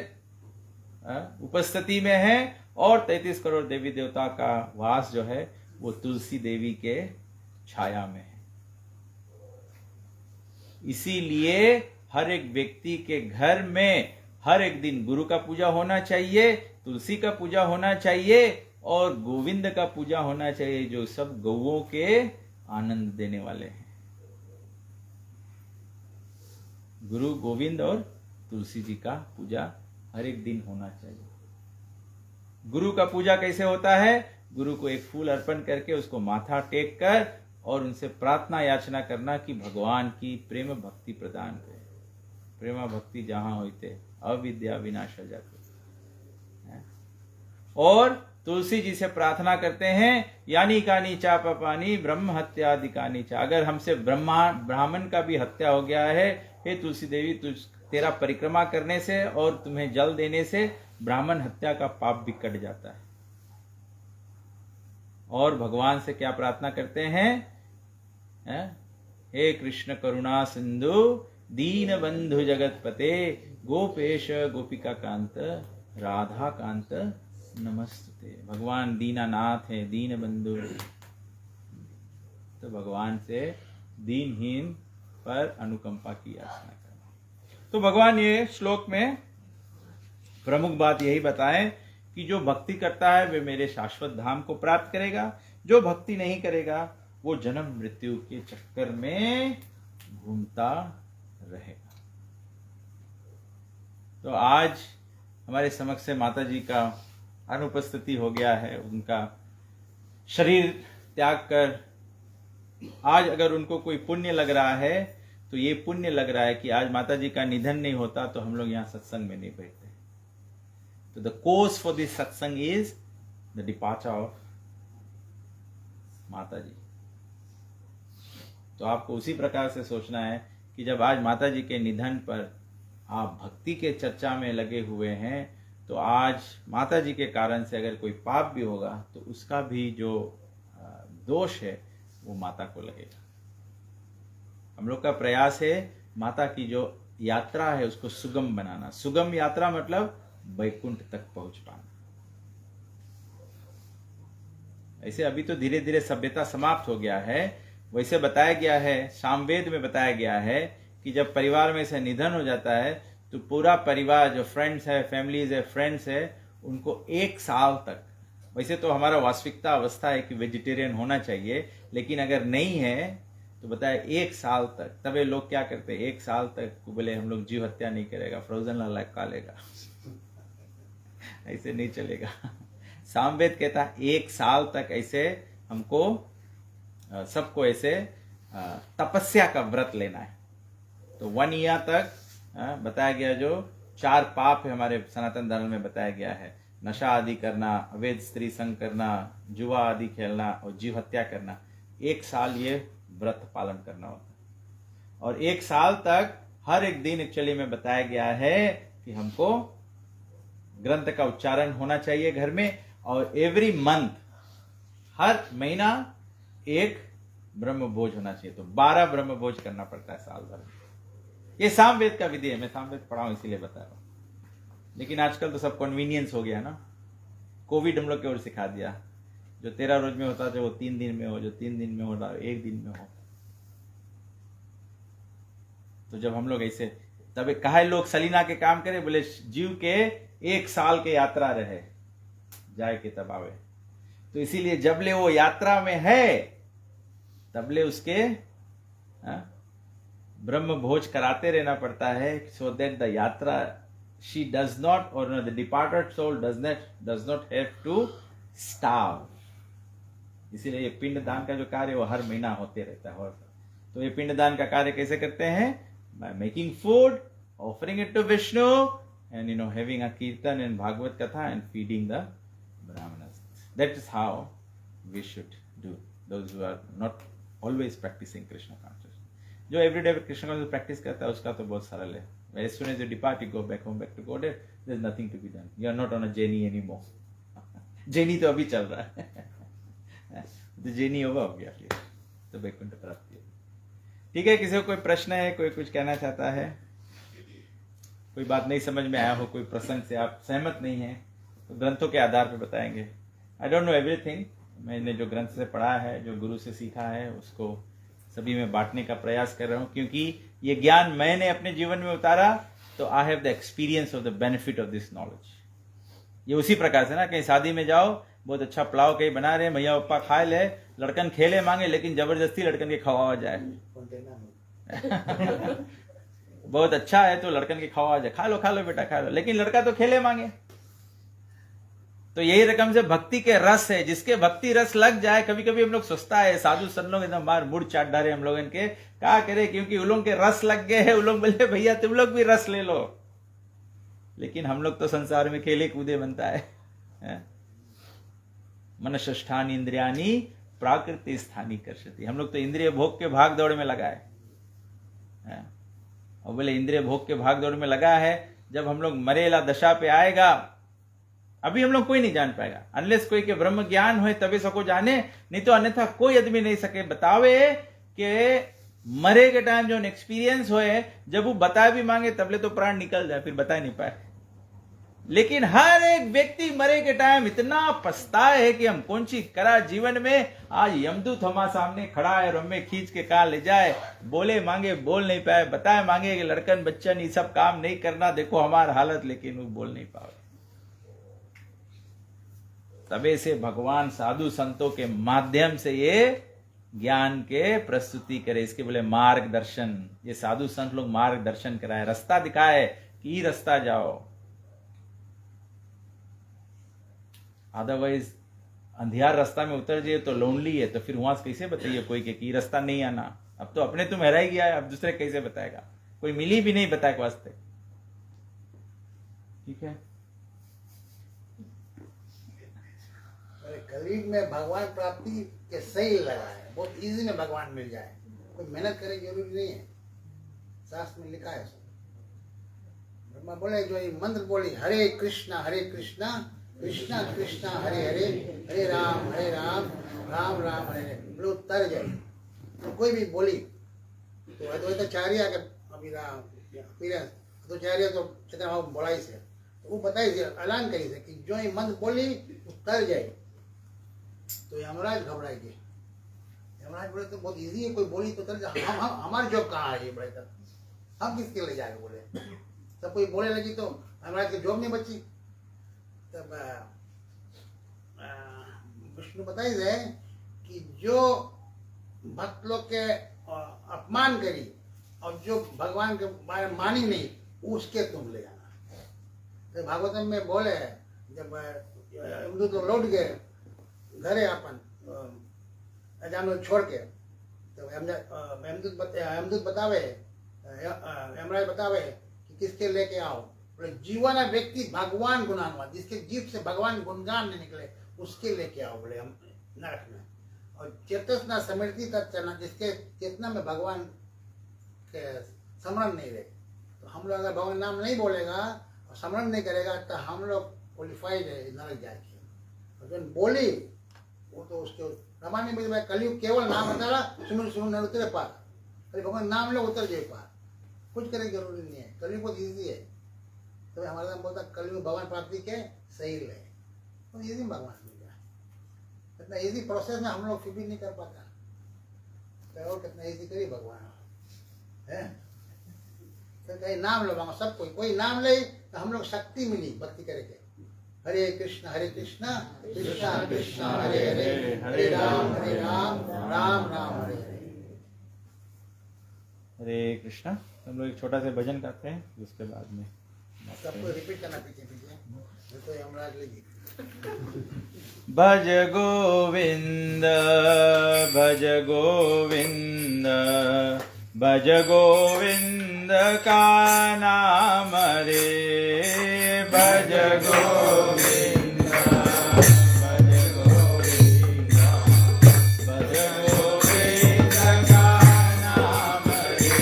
उपस्थिति में है, और 33 करोड़ देवी देवता का वास जो है वो तुलसी देवी के छाया में है। इसीलिए हर एक व्यक्ति के घर में हर एक दिन गुरु का पूजा होना चाहिए, तुलसी का पूजा होना चाहिए, और गोविंद का पूजा होना चाहिए, जो सब गौओं के आनंद देने वाले हैं। गुरु, गोविंद और तुलसी जी का पूजा हर एक दिन होना चाहिए। गुरु का पूजा कैसे होता है? गुरु को एक फूल अर्पण करके उसको माथा टेक कर और उनसे प्रार्थना याचना करना कि भगवान की प्रेम भक्ति प्रदान करे। प्रेमा भक्ति जहां होते अविद्या विनाश हो जाते। और तुलसी जी से प्रार्थना करते हैं, यानी कानी चा पानी ब्रह्म हत्यादि कानी चा। अगर हमसे ब्राह्मण का भी हत्या हो गया है, हे तुलसी देवी, तेरा परिक्रमा करने से और तुम्हें जल देने से ब्राह्मण हत्या का पाप भी कट जाता है। और भगवान से क्या प्रार्थना करते हैं? हे कृष्ण करुणा सिंधु दीन बंधु जगतपते गोपेश गोपिका कांत राधा कांत नमस्ते। भगवान दीनानाथ है, दीन बंधु, तो भगवान से दीनहीन पर अनुकंपा की याचना करना। तो भगवान ये श्लोक में प्रमुख बात यही बताएं कि जो भक्ति करता है वे मेरे शाश्वत धाम को प्राप्त करेगा, जो भक्ति नहीं करेगा वो जन्म मृत्यु के चक्कर में घूमता रहेगा। तो आज हमारे समक्ष से माता जी का अनुपस्थिति हो गया है, उनका शरीर त्याग कर। आज अगर उनको कोई पुण्य लग रहा है तो ये पुण्य लग रहा है कि आज माता जी का निधन नहीं होता तो हम लोग यहाँ सत्संग में नहीं बैठते। तो द कोर्स फॉर दिस सत्संग इज द डिपार्चर ऑफ माता जी। तो आपको उसी प्रकार से सोचना है कि जब आज माता जी के निधन पर आप भक्ति के चर्चा में लगे हुए हैं, तो आज माता जी के कारण से अगर कोई पाप भी होगा तो उसका भी जो दोष है वो माता को लगेगा। हम लोग का प्रयास है माता की जो यात्रा है उसको सुगम बनाना। सुगम यात्रा मतलब वैकुंठ तक पहुंच पाना। ऐसे अभी तो धीरे धीरे सभ्यता समाप्त हो गया है, वैसे बताया गया है, सामवेद में बताया गया है कि जब परिवार में से निधन हो जाता है तो पूरा परिवार, जो फ्रेंड्स है, फैमिलीज है, फ्रेंड्स है, उनको 1 साल तक, वैसे तो हमारा वास्तविकता अवस्था है कि वेजिटेरियन होना चाहिए, लेकिन अगर नहीं है तो बताया 1 साल तक। तब ये लोग क्या करते हैं, 1 साल तक बोले हम लोग जीव हत्या नहीं करेगा, फ्रोजन लाला खा लेगा। ऐसे नहीं चलेगा। सामवेद कहता है 1 साल तक ऐसे हमको सबको ऐसे तपस्या का व्रत लेना है। तो 1 ईयर तक बताया गया, जो 4 पाप है हमारे सनातन धर्म में बताया गया है, नशा आदि करना, अवैध स्त्री संग करना, जुआ आदि खेलना और जीव हत्या करना, 1 साल ये व्रत पालन करना होता है। और 1 साल तक हर एक दिन एक्चुअली में बताया गया है कि हमको ग्रंथ का उच्चारण होना चाहिए घर में, और एवरी मंथ, हर महीना 1 ब्रह्म भोज होना चाहिए। तो 12 ब्रह्म भोज करना पड़ता है साल भर में। ये सामवेद का विधि है, मैं सामवेद पढ़ा हूं इसीलिए बता रहा हूं। लेकिन आजकल तो सब कन्वीनियंस हो गया ना, कोविड हम लोग की ओर सिखा दिया, जो 13 रोज में होता था वो 3 दिन में हो, जो 3 दिन में हो रहा 1 दिन में हो। तो जब हम लोग ऐसे, तब कहा लोग सलीना के काम करे, बोले जीव के 1 साल के यात्रा रहे जाए के तब आवे। तो इसीलिए जबले वो यात्रा में है तबले उसके ब्रह्म भोज कराते रहना पड़ता है, so that the yatra she does not, और the departed soul does not have to starve. इसीलिए ये पिंडदान का जो कार्य वो हर महीना होते रहता है। तो ये पिंडदान का कार्य कैसे करते हैं? By making food, offering it to Vishnu, and having a kirtan and Bhagavad Katha and feeding the brahmanas. That is how we should do, those who are not always practicing Krishna consciousness. जो everyday Krishna consciousness practice करता है उसका तो बहुत सरल है। As soon as you depart, you go back home, back to God, there is nothing to be done. You are not on a journey anymore. journey तो अभी चल रहा है। तो journey होगा हो गया फिर, तो वैकुंठ प्राप्ति है। ठीक है, किसी को कोई प्रश्न है, कोई कुछ कहना चाहता है, कोई बात नहीं समझ में आया हो, कोई प्रसंग से आप सहमत नहीं है, तो ग्रंथों के आधार पर बताएंगे। आई डोंट नो एवरीथिंग, मैंने जो ग्रंथ से पढ़ा है, जो गुरु से सीखा है, उसको सभी में बांटने का प्रयास कर रहा हूँ, क्योंकि ये ज्ञान मैंने अपने जीवन में उतारा, तो I have the experience of the benefit of this knowledge. ये उसी प्रकार से ना, कहीं शादी में जाओ, बहुत अच्छा पुलाव कहीं बना रहे, भैया पप्पा खा ले, लड़कन खेले मांगे, लेकिन जबरदस्ती लड़कन के खवाया जाए। बहुत अच्छा है तो लड़कन के खवा जाए, खा लो बेटा खा लो, लेकिन लड़का तो खेले मांगे। तो यही रकम से भक्ति के रस है, जिसके भक्ति रस लग जाए। कभी कभी हम लोग सोचता है साधु संत लोग एकदम बार मुड़ चाट डाले हम लोग इनके, क्या करे, क्योंकि उन लोग के रस लग गए हैं, उन लोग बोले भैया तुम लोग भी रस ले लो। लेकिन हम लोग तो संसार में खेले कूदे बनता है। मनष्ठानि इंद्रियानि प्राकृति स्थानी कर्षति। हम लोग तो इंद्रिय भोग के भाग दौड़ में लगा है। और बोले इंद्रिय भोग के भाग दौड़ में लगा है, जब हम लोग मरेला दशा पे आएगा, अभी हम लोग कोई नहीं जान पाएगा, अनलेस कोई के ब्रह्म ज्ञान हो तभी सको जाने, नहीं तो अन्यथा कोई आदमी नहीं सके बतावे कि मरे के टाइम जो एक्सपीरियंस होए, जब वो बता भी मांगे तबले तो प्राण निकल जाए, फिर बता नहीं पाए। लेकिन हर एक व्यक्ति मरे के टाइम इतना पछताए है कि हम कौन सी करा जीवन में। आज यमदूत हमारे सामने खड़ा है और हमें खींच के कहा ले जाए, बोले मांगे बोल नहीं पाए, बताए मांगे कि लड़कन बच्चन ये सब काम नहीं करना, देखो हमारी हालत, लेकिन वो बोल नहीं पाए। तबे से भगवान साधु संतों के माध्यम से ये ज्ञान के प्रस्तुति करे, इसके बोले मार्गदर्शन। ये साधु संत लोग मार्गदर्शन कराए, रास्ता दिखाए कि रास्ता जाओ। अदरवाइज अंधियार रास्ता में उतर जाइए तो लोनली है, तो फिर वहां से कैसे बताइए कोई कि रास्ता नहीं आना। अब तो अपने तुम हरा ही गया है, अब दूसरे कैसे बताएगा, कोई मिली भी नहीं बताए वास्ते। ठीक है, कलयुग में भगवान प्राप्ति के सही लगा है, बहुत इजी में भगवान मिल जाए, कोई मेहनत करे जरूरी नहीं है, शास्त्र में लिखा है सब। ब्रह्मा बोले जो ये मंत्र बोली हरे कृष्णा कृष्णा कृष्णा हरे हरे, हरे राम राम राम हरे हरे, बोले उतर जाए। तो कोई भी बोली तो अद्वैताचार्य के अद्वैताचार्य तो चेतन भाव बोलाई से, तो वो बताई से ऐलान करी से कि जो ये मंत्र बोली उतर जाए। तो यमराज घबराए गए, यमराज बोले तो बहुत इजी है, कोई बोली तो उतर जाए, हम हमारी जॉब कहाँ है, ये बोले तो हम किसके ले जाएंगे, बोले सब कोई बोलने लगी तो यमराज की जॉब नहीं बची। तब विष्णु बताई है कि जो भक्त लोग के अपमान करी और जो भगवान के बारे में मानी नहीं, उसके तुम ले जाना। तो भागवतम में बोले जब यमदूत लोग लौट गए घरे अपन अजान छोड़ के, तो यमदूत बतावे, यमराज बतावे कि किसके लेके आओ, बोले जीवन व्यक्ति भगवान गुणान्वान, जिसके जीव से भगवान गुणगान नहीं निकले उसके लेके आओ, बोले हम नरक में। और चेतना समृद्धि तत्चना, जिसके चेतना में भगवान के स्मरण नहीं रहे, तो हम लोग अगर भगवान नाम नहीं बोलेगा और स्मरण नहीं करेगा तो हम लोग क्वालिफाइड है नरक जाएंगे। और जो बोली वो तो उसके रामायण में कलयुग केवल नाम बताया, सुन सुन न उतरे पार, अरे भगवान नाम लो उतर जाए पार, कुछ करे जरूरी नहीं है, कलयुग बहुत ईजी है। तो हमारा नाम बोलता कलयुग भगवान प्राप्ति के सही ले, तो ईजी भगवान मिल गया। इतना ईजी प्रोसेस में हम लोग फिर भी नहीं कर पाता, तो और कितना ईजी करी भगवान है। तो कहीं नाम लो, सब कोई नाम ले तो हम लोग शक्ति मिली भक्ति करेंगे। हरे कृष्णा कृष्णा कृष्णा हरे हरे, हरे राम राम राम हरे हरे। हरे कृष्णा। हम लोग एक छोटा सा भजन करते हैं, उसके बाद में सबको रिपीट करना पीछे पीछे, तो यमराज लेगी। भज गोविंद भज गोविंद का नाम रे, भज गोविंद भज गोविंद भज गोविंद का नाम रे,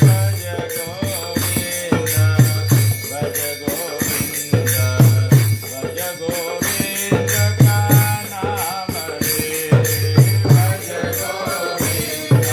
भज गोविंद भज गोविंद भज गोविंद का नाम रे, भज गोविंद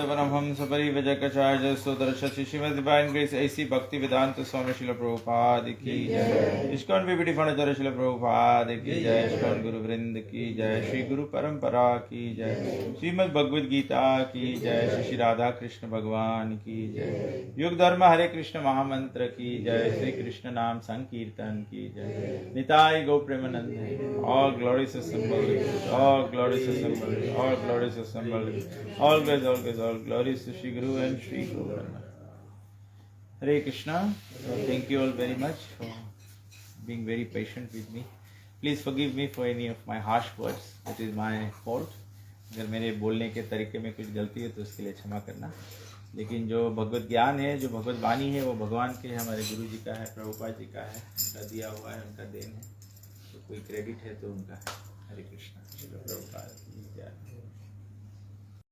परमहंस परिव्रजकाचार्य सुदर्शन श्रीमद् डिवाइन ग्रेस ऐसी भक्ति वेदांत स्वामी श्रील प्रभुपाद की जय। इस्कॉन बीबीटी फंडाचार्य श्रील प्रभुपाद की जय। इस्कॉन गुरु वृंद की जय। श्री गुरु परंपरा की जय। श्रीमद् भगवद गीता की जय। श्री श्री राधा कृष्ण भगवान की जय। युग धर्म हरे कृष्ण महामंत्र की जय। श्री कृष्ण नाम संकीर्तन की जय। Nitai Gaura Premananda. All glories assembled, all glorious assembled, all glorious assembled, always, always, all glories to Shri Guru and Shri Guru Brahma. Hare Krishna. So thank you all very much for being very patient with me. Please forgive me for any of my harsh words. It is my fault. अगर मेरे बोलने के तरीके में कुछ गलती है तो उसके लिए क्षमा करना। लेकिन जो भगवत ज्ञान है, जो भगवत वाणी है, वो भगवान के है, हमारे गुरु जी का है, प्रभुपाद जी का है, उनका दिया हुआ है, उनका देन है। तो कोई क्रेडिट है तो उनका है। हरे कृष्ण। श्री प्रभुपाद की जय।